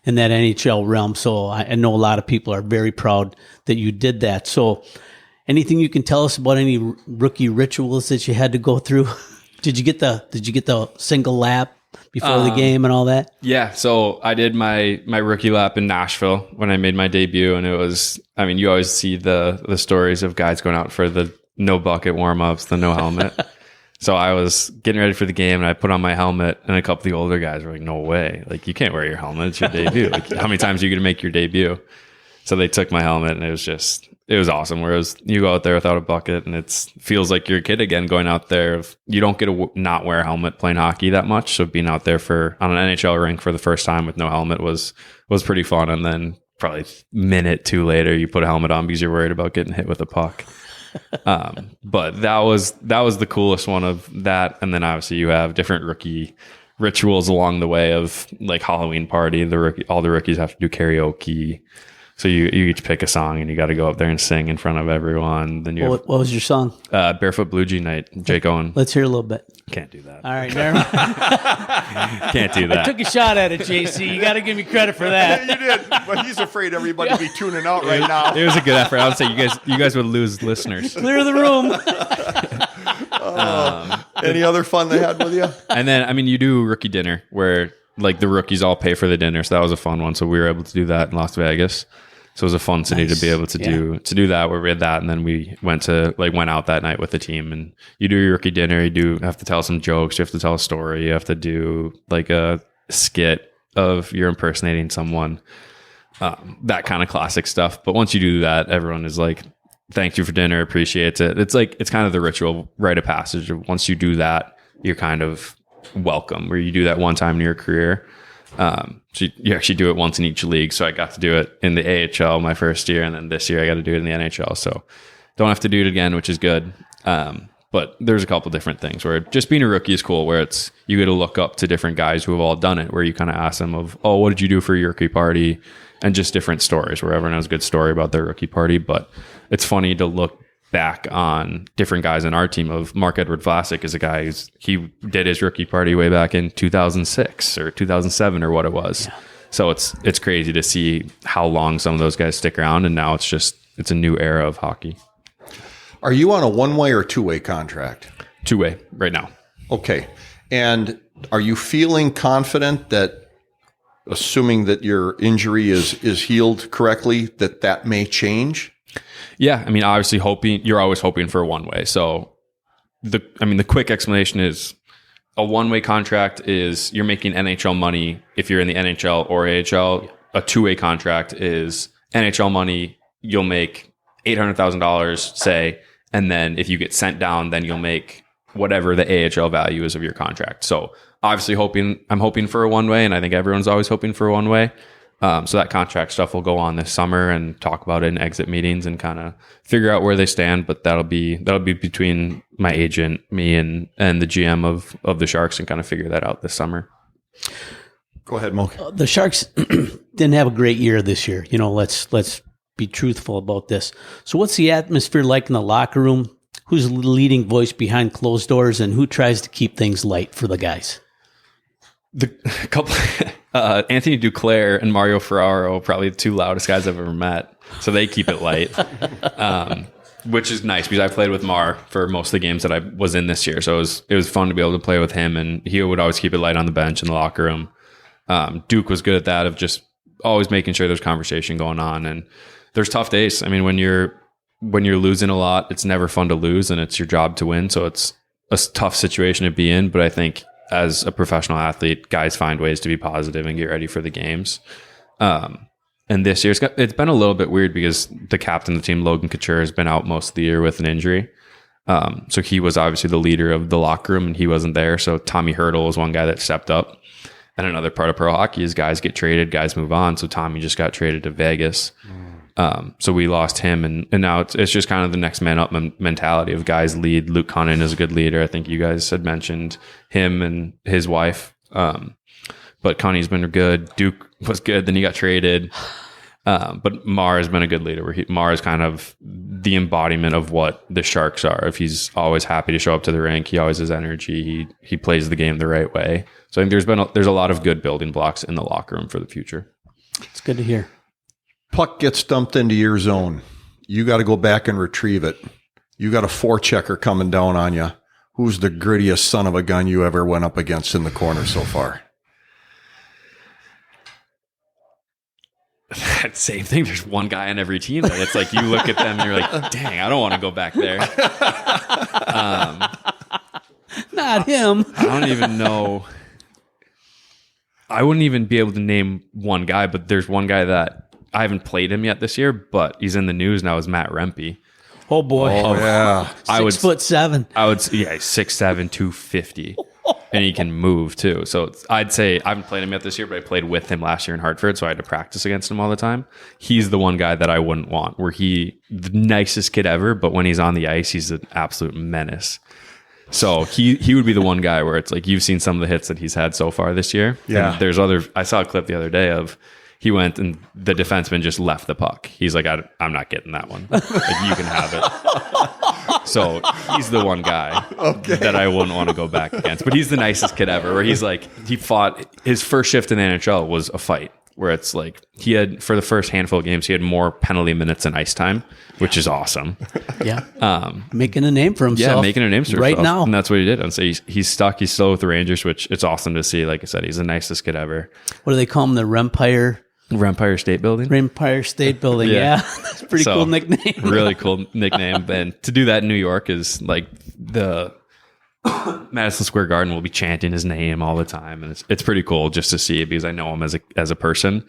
NHL realm. So I know a lot of people are very proud that you did that. So, anything you can tell us about any rookie rituals that you had to go through? Did you get the single lap before the game and all that? Yeah, so I did my rookie lap in Nashville when I made my debut, and it was, I mean, you always see the stories of guys going out for the no bucket warm-ups, the no helmet. So I was getting ready for the game, and I put on my helmet, and a couple of the older guys were like, no way. Like, you can't wear your helmet. It's your debut. Like, how many times are you going to make your debut? So they took my helmet, and it was awesome. Whereas you go out there without a bucket, and it feels like you're a kid again going out there. You don't get to not wear a helmet playing hockey that much. So being out there on an NHL rink for the first time with no helmet was pretty fun. And then probably a minute, two later, you put a helmet on because you're worried about getting hit with a puck. But that was the coolest one of that. And then obviously you have different rookie rituals along the way of like Halloween party. All the rookies have to do karaoke. So you each pick a song and you got to go up there and sing in front of everyone. Then you What was your song? Barefoot Blue Jean Night, Jake Owen. Let's hear a little bit. Can't do that. All right, never mind. Can't do that. I took a shot at it, JC. You got to give me credit for that. You did, but he's afraid everybody will be tuning out right now. It was a good effort. I would say you guys would lose listeners. Clear the room. Any other fun they had with you? And then, I mean, you do rookie dinner where like the rookies all pay for the dinner. So that was a fun one. So we were able to do that in Las Vegas. So it was a fun city to be able to do that, where we had that. And then we went out that night with the team, and you do your rookie dinner. You do have to tell some jokes. You have to tell a story. You have to do like a skit of you're impersonating someone, that kind of classic stuff. But once you do that, everyone is like, thank you for dinner, appreciates it. It's kind of the ritual rite of passage. Once you do that, you're kind of welcome, where you do that one time in your career. So you actually do it once in each league. So I got to do it in the AHL my first year, and then this year I got to do it in the NHL. So don't have to do it again, which is good. But there's a couple different things where just being a rookie is cool, where it's you get to look up to different guys who have all done it, where you kind of ask them what did you do for your rookie party? And just different stories, where everyone has a good story about their rookie party. But it's funny to look back on different guys in our team. Of Mark-Edward Vlasic is a guy he did his rookie party way back in 2006 or 2007 or what it was. Yeah. So it's crazy to see how long some of those guys stick around, and now it's a new era of hockey. Are you on a one-way or two-way contract? Two-way right now. Okay. And are you feeling confident that, assuming that your injury is healed correctly, that may change? Yeah, I mean, obviously you're always hoping for a one-way. So the quick explanation is a one-way contract is you're making NHL money if you're in the NHL or AHL. A two-way contract is NHL money. You'll make $800,000, say, and then if you get sent down, then you'll make whatever the AHL value is of your contract. So obviously I'm hoping for a one-way, and I think everyone's always hoping for a one-way. So that contract stuff will go on this summer and talk about it in exit meetings and kind of figure out where they stand. But that'll be between my agent, me, and the GM of the Sharks, and kind of figure that out this summer. Go ahead, Mo. The Sharks didn't have a great year this year. Let's be truthful about this. So what's the atmosphere like in the locker room? Who's the leading voice behind closed doors, and who tries to keep things light for the guys? The couple, Anthony Duclair and Mario Ferraro, probably the two loudest guys I've ever met. So they keep it light, which is nice because I played with Mar for most of the games that I was in this year. So it was fun to be able to play with him, and he would always keep it light on the bench in the locker room. Duke was good at that, of just always making sure there's conversation going on. And there's tough days. I mean, when you're losing a lot, it's never fun to lose, and it's your job to win. So it's a tough situation to be in. But I think as a professional athlete, guys find ways to be positive and get ready for the games. And this year, it's been a little bit weird because the captain of the team, Logan Couture, has been out most of the year with an injury. So he was obviously the leader of the locker room, and he wasn't there. So Tommy Hurdle was one guy that stepped up. And another part of pro hockey is guys get traded, guys move on. So Tommy just got traded to Vegas. So we lost him, and now it's just kind of the next man up mentality of guys lead. Luke Cunnin is a good leader. I think you guys had mentioned him and his wife. But Connie's been good. Duke was good. Then he got traded. But Mar has been a good leader. Mar is kind of the embodiment of what the Sharks are. If he's always happy to show up to the rink, he always has energy. He plays the game the right way. So I think there's a lot of good building blocks in the locker room for the future. It's good to hear. Puck gets dumped into your zone. You got to go back and retrieve it. You got a forechecker coming down on you. Who's the grittiest son of a gun you ever went up against in the corner so far? That same thing. There's one guy on every team that it's like you look at them and you're like, dang, I don't want to go back there. Not him. I don't even know. I wouldn't even be able to name one guy, but there's one guy that I haven't played him yet this year, but he's in the news now, is Matt Rempe. Oh boy. Oh yeah. 6'7". I would say, yeah, he's 6'7", 250. And he can move too. So I'd say I haven't played him yet this year, but I played with him last year in Hartford, so I had to practice against him all the time. He's the one guy that I wouldn't want, where the nicest kid ever, but when he's on the ice, he's an absolute menace. So he would be the one guy where it's like you've seen some of the hits that he's had so far this year. Yeah. And I saw a clip the other day of he went and the defenseman just left the puck. He's like, I'm not getting that one. Like, you can have it. So he's the one guy that I wouldn't want to go back against. But he's the nicest kid ever, where he's like, he fought, his first shift in the NHL was a fight, where it's like, he had, for the first handful of games, he had more penalty minutes than ice time, which is awesome. Yeah. Making a name for himself. Yeah, making a name for right himself. now. And that's what he did. And so he's stuck. He's still with the Rangers, which it's awesome to see. Like I said, he's the nicest kid ever. What do they call him? The Rempire State Building? Empire State Building. Yeah. That's a pretty cool nickname. Really cool nickname. And to do that in New York is like the Madison Square Garden will be chanting his name all the time. And it's pretty cool just to see it because I know him as a person.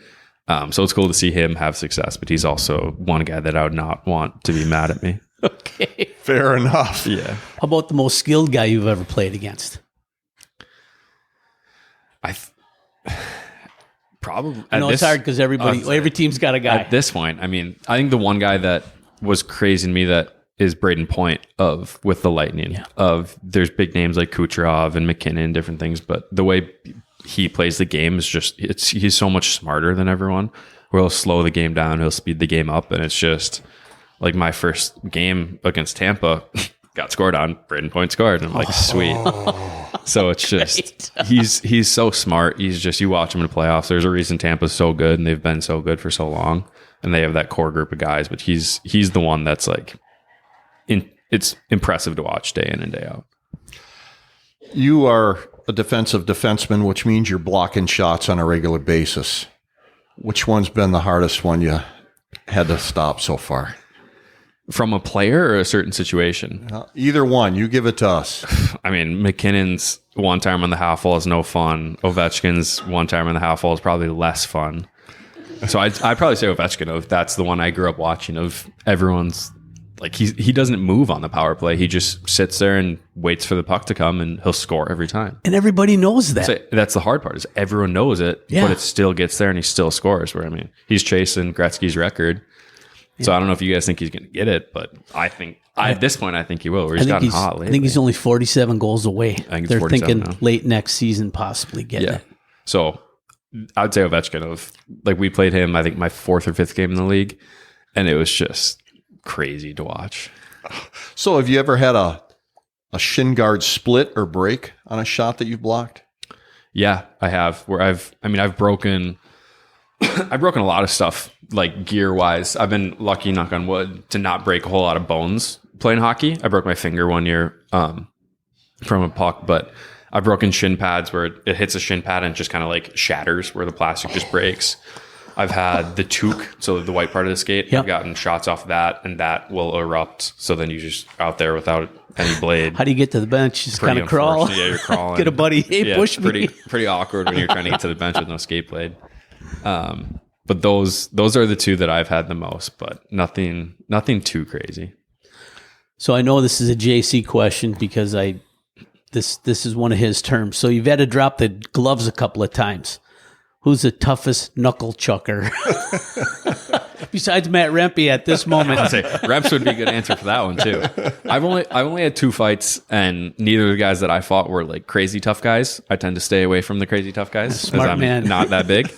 So it's cool to see him have success, but he's also one guy that I would not want to be mad at me. Okay. Fair enough. Yeah. How about the most skilled guy you've ever played against? Probably. I know it's hard because every team's got a guy. At this point, I mean, I think the one guy that was crazy to me that is Braden Point with the Lightning. There's big names like Kucherov and McKinnon, different things, but the way he plays the game is just he's so much smarter than everyone. Where he'll slow the game down, he'll speed the game up, and it's just like my first game against Tampa got scored on. Braden Point scored, and I'm like, sweet. So it's just he's so smart. He's just, you watch him in the playoffs. There's a reason Tampa's so good, and they've been so good for so long, and they have that core group of guys. But he's the one that's like, it's impressive to watch day in and day out. You are a defensive defenseman, which means you're blocking shots on a regular basis. Which one's been the hardest one you had to stop so far? From a player or a certain situation? Either one. You give it to us. I mean, McKinnon's one time on the half wall is no fun. Ovechkin's one time on the half wall is probably less fun. So I'd probably say Ovechkin. That's the one I grew up watching. Of everyone's like, he doesn't move on the power play. He just sits there and waits for the puck to come, and he'll score every time. And everybody knows that. So that's the hard part, is everyone knows it, but it still gets there and he still scores. Where, I mean, he's chasing Gretzky's record. So I don't know if you guys think he's going to get it, but I think at this point, I think he will. Where he's gotten hot lately. I think he's only 47 goals away. They're thinking now. Late next season, possibly getting it. So I'd say Ovechkin. Like, we played him, I think, my 4th or 5th game in the league, and it was just crazy to watch. So have you ever had a shin guard split or break on a shot that you've blocked? Yeah, I have. Where I've broken a lot of stuff, like gear wise. I've been lucky, knock on wood, to not break a whole lot of bones playing hockey. I broke my finger one year from a puck, but I've broken shin pads where it hits a shin pad and just kind of like shatters, where the plastic just breaks. I've had the toque, so the white part of the skate. I've gotten shots off that, and that will erupt. So then you just out there without any blade. How do you get to the bench? Just kind of crawl. Yeah, you're crawling. Get a buddy. Hey, push me. Pretty awkward when you're trying to get to the bench with no skate blade. But those are the two that I've had the most, but nothing too crazy. So I know this is a JC question because this is one of his terms. So you've had to drop the gloves a couple of times. Who's the toughest knuckle chucker? Besides Matt Rempe at this moment. I'd say Remps would be a good answer for that one too. I've only had 2 fights, and neither of the guys that I fought were like crazy tough guys. I tend to stay away from the crazy tough guys Smart I'm man. not that big.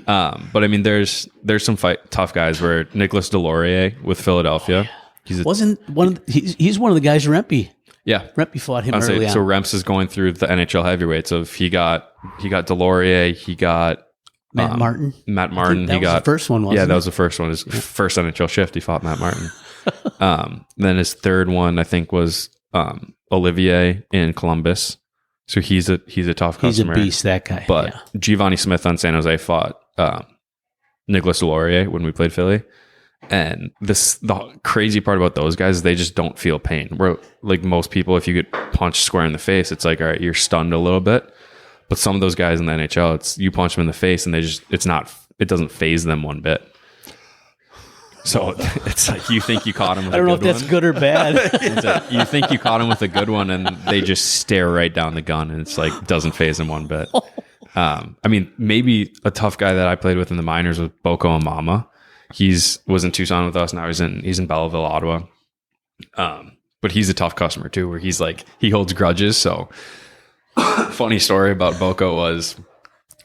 But I mean, there's some tough guys. Where Nicolas Delorier with Philadelphia, he's one of the guys Rempe. Yeah, Rempe fought him early on. So Remps is going through the NHL heavyweights. Of he got Delorier, he got Matt Martin. Matt Martin. That was the first one, wasn't it? Yeah, that was the first one. His first NHL shift, he fought Matt Martin. Then his third one, I think, was Olivier in Columbus. So he's a tough customer. He's a beast, that guy. But Giovanni Smith on San Jose fought Nicolas Delorier when we played Philly. And the crazy part about those guys is they just don't feel pain. Where, like, most people, if you get punched square in the face, it's like, all right, you're stunned a little bit. But some of those guys in the NHL, it's you punch them in the face and it doesn't phase them one bit. So it's like, you think you caught him with a good one. I don't know if that's good or bad. Like, you think you caught him with a good one, and they just stare right down the gun, and it's like, doesn't phase them one bit. I mean, maybe a tough guy that I played with in the minors was Boko Amama. Was in Tucson with us. Now he's in Belleville, Ottawa. But he's a tough customer too, where he's like, he holds grudges. So funny story about Boko was,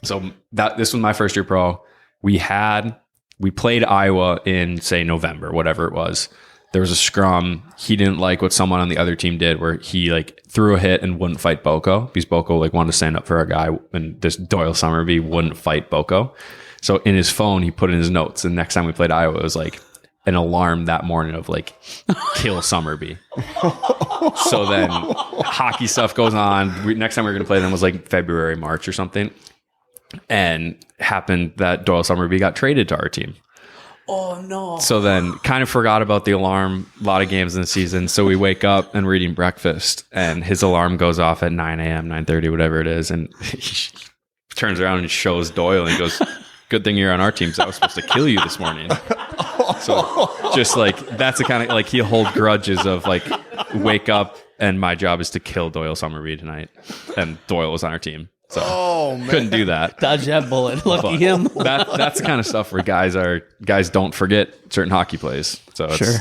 this was my first year pro. we played Iowa in, say, November, whatever it was. There was a scrum. He didn't like what someone on the other team did, where he like threw a hit and wouldn't fight Boko, because Boko like wanted to stand up for our guy, and this Doyle Summerby wouldn't fight Boko. So in his phone, he put in his notes. And next time we played Iowa, it was like an alarm that morning of like, kill Summerby. So then hockey stuff goes on. Next time we were going to play them was like February, March or something. And happened that Doyle Summerby got traded to our team. Oh, no. So then kind of forgot about the alarm, a lot of games in the season. So we wake up and we're eating breakfast, and his alarm goes off at 9 a.m., 9:30, whatever it is. And he turns around and shows Doyle and goes, good thing you're on our team, because I was supposed to kill you this morning. So just like, that's the kind of, like, he'll hold grudges of like, wake up and my job is to kill Doyle Summerby tonight. And Doyle was on our team. So couldn't do that. Dodge that bullet. Lucky him. That's the kind of stuff where guys don't forget certain hockey plays. So it's, sure.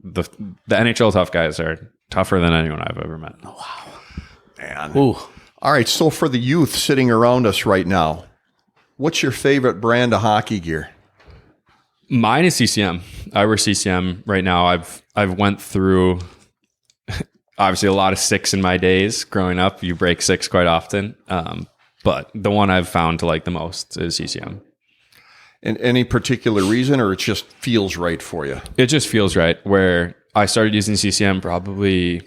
The NHL tough guys are tougher than anyone I've ever met. Oh, wow. Man. Ooh. All right. So for the youth sitting around us right now, what's your favorite brand of hockey gear? Mine is CCM. I wear CCM right now. I've went through obviously a lot of sticks in my days growing up. You break six quite often. But the one I've found to like the most is CCM. And any particular reason, or it just feels right for you? It just feels right. Where I started using CCM probably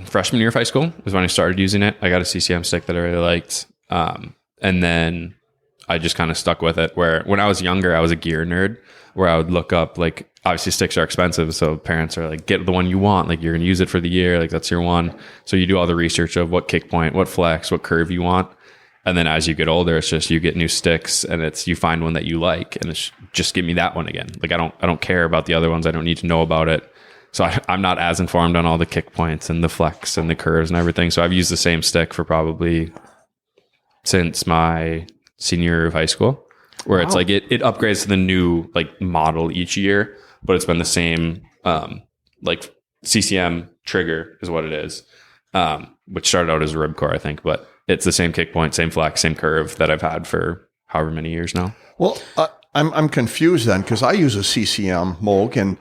freshman year of high school was when I started using it. I got a CCM stick that I really liked. And then I just kind of stuck with it. Where when I was younger, I was a gear nerd, where I would look up, like, obviously sticks are expensive. So parents are like, get the one you want. Like, you're going to use it for the year. Like, that's your one. So you do all the research of what kick point, what flex, what curve you want. And then as you get older, it's just, you get new sticks, and it's, you find one that you like, and it's just, give me that one again. Like, I don't care about the other ones. I don't need to know about it. So I'm not as informed on all the kick points and the flex and the curves and everything. So I've used the same stick for probably since my senior year of high school, where it's like, it upgrades to the new like model each year, but it's been the same, like CCM trigger is what it is. Which started out as a ribcore, I think, but it's the same kick point, same flex, same curve that I've had for however many years now. Well, I'm confused then, because I use a CCM Moog, and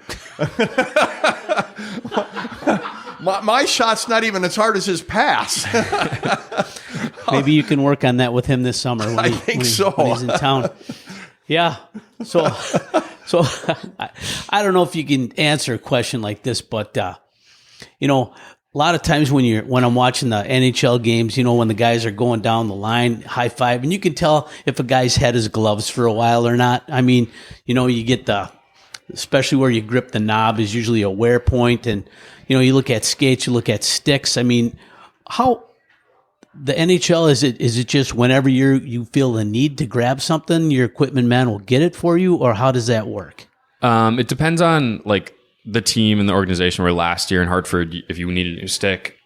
my shot's not even as hard as his pass. Maybe you can work on that with him this summer. When I think so. When he's in town. Yeah. So I don't know if you can answer a question like this, but you know, a lot of times when I'm watching the NHL games, you know, when the guys are going down the line, high five, and you can tell if a guy's had his gloves for a while or not. I mean, you know, you get especially where you grip the knob is usually a wear point, and you know, you look at skates, you look at sticks. I mean, how the NHL is it just whenever you feel the need to grab something, your equipment man will get it for you, or how does that work? It depends on like the team and the organization. Where last year in Hartford, if you needed a new stick,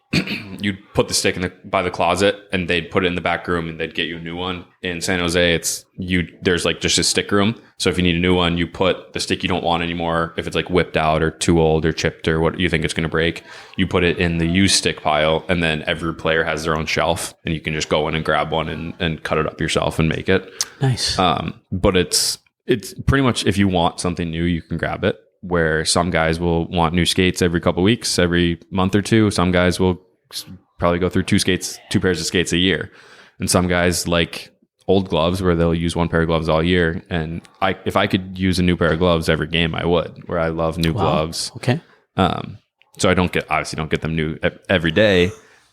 you'd put the stick by the closet, and they'd put it in the back room, and they'd get you a new one. In San Jose, there's like just a stick room. So if you need a new one, you put the stick you don't want anymore. If it's like whipped out or too old or chipped or what you think it's going to break, you put it in the used stick pile, and then every player has their own shelf, and you can just go in and grab one and cut it up yourself and make it. Nice. But it's pretty much, if you want something new, you can grab it. Where some guys will want new skates every couple of weeks, every month or two. Some guys will probably go through two pairs of skates a year. And some guys like old gloves, where they'll use one pair of gloves all year. And if I could use a new pair of gloves every game, I would, where I love new gloves. Okay. So I obviously don't get them new every day.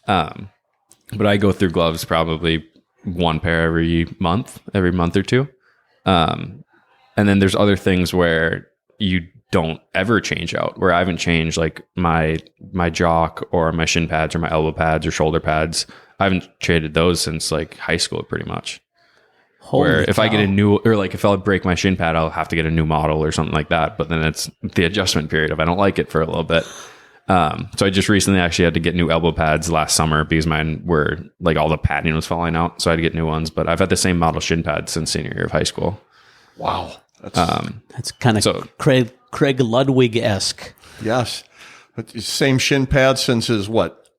But I go through gloves probably one pair every month or two. And then there's other things where you don't ever change out, where I haven't changed like my jock or my shin pads or my elbow pads or shoulder pads. I haven't traded those since like high school, pretty much. Where if I get a new, or like if I'll break my shin pad, I'll have to get a new model or something like that. But then it's the adjustment period if I don't like it for a little bit. So I just recently actually had to get new elbow pads last summer because mine were like all the padding was falling out. So I had to get new ones, but I've had the same model shin pads since senior year of high school. Wow. That's kind of Craig Ludwig-esque. Yes. But same shin pad since his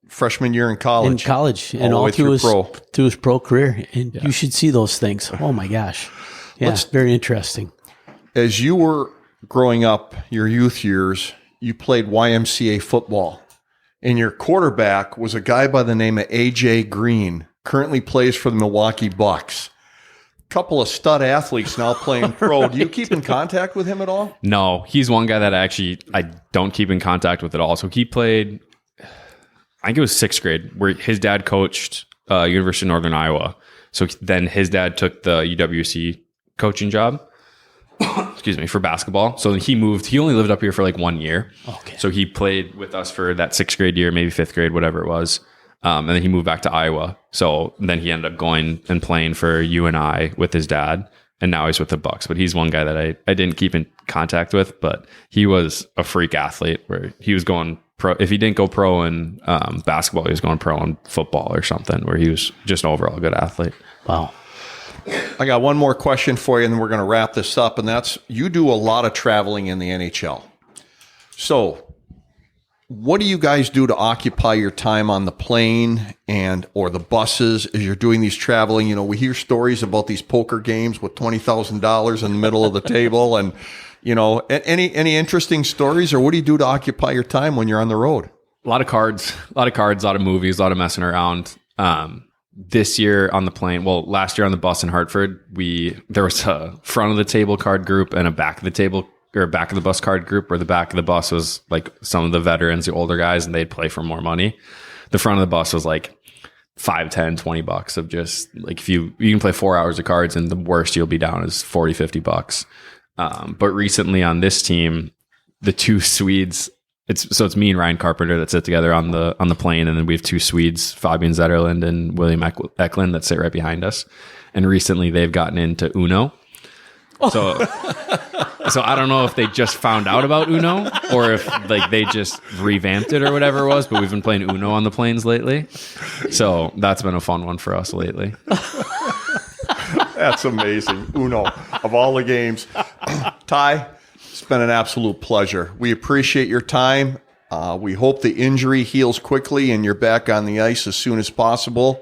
freshman year in college. And all through his pro career. And you should see those things. Oh my gosh. Yeah, very interesting. As you were growing up, your youth years, you played YMCA football, and your quarterback was a guy by the name of A.J. Green, currently plays for the Milwaukee Bucks. Couple of stud athletes now playing pro. Do you keep in contact with him at all? No, he's one guy that I don't keep in contact with at all. So he played, I think it was sixth grade, where his dad coached University of Northern Iowa. So then his dad took the UWC coaching job. Excuse me, for basketball. So he moved. He only lived up here for like 1 year. Okay. So he played with us for that sixth grade year, maybe fifth grade, whatever it was. And then he moved back to Iowa. So then he ended up going and playing for UNI with his dad. And now he's with the Bucks. But he's one guy that I didn't keep in contact with. But he was a freak athlete where he was going pro. If he didn't go pro in basketball, he was going pro in football or something, where he was just an overall good athlete. Wow. I got one more question for you, and then we're going to wrap this up. And that's, you do a lot of traveling in the NHL. So what do you guys do to occupy your time on the plane or the buses as you're doing these traveling? You know, we hear stories about these poker games with $20,000 in the middle of the table. And, you know, any interesting stories, or what do you do to occupy your time when you're on the road? A lot of cards, a lot of movies, a lot of messing around. This year on the plane, last year on the bus in Hartford, there was a front of the table card group and a back of the table or back of the bus card group, where the back of the bus was like some of the veterans, the older guys, and they'd play for more money. The front of the bus was like $5, $10, $20 of just like, if you can play 4 hours of cards, and the worst you'll be down is $40, $50. But recently on this team, the two Swedes, it's me and Ryan Carpenter that sit together on the plane, and then we have two Swedes, Fabian Zetterlund and William Eklund, that sit right behind us. And recently they've gotten into Uno. So I don't know if they just found out about Uno or if like they just revamped it or whatever it was, but we've been playing Uno on the planes lately. So that's been a fun one for us lately. That's amazing. Uno, of all the games. Ty, it's been an absolute pleasure. We appreciate your time. We hope the injury heals quickly and you're back on the ice as soon as possible.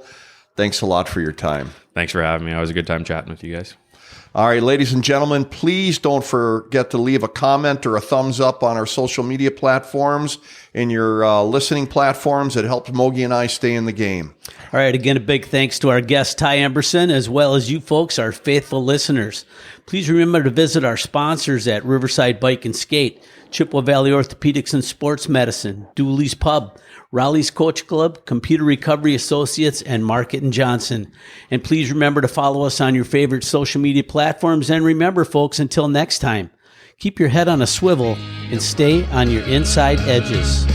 Thanks a lot for your time. Thanks for having me. It was a good time chatting with you guys. All right, ladies and gentlemen, please don't forget to leave a comment or a thumbs up on our social media platforms and your listening platforms. It helps Mogi and I stay in the game. All right, again, a big thanks to our guest, Ty Emberson, as well as you folks, our faithful listeners. Please remember to visit our sponsors at Riverside Bike and Skate, Chippewa Valley Orthopedics and Sports Medicine, Dooley's Pub, Raleigh's Coach Club, Computer Recovery Associates, and Market & Johnson. And please remember to follow us on your favorite social media platforms. And remember, folks, until next time, keep your head on a swivel and stay on your inside edges.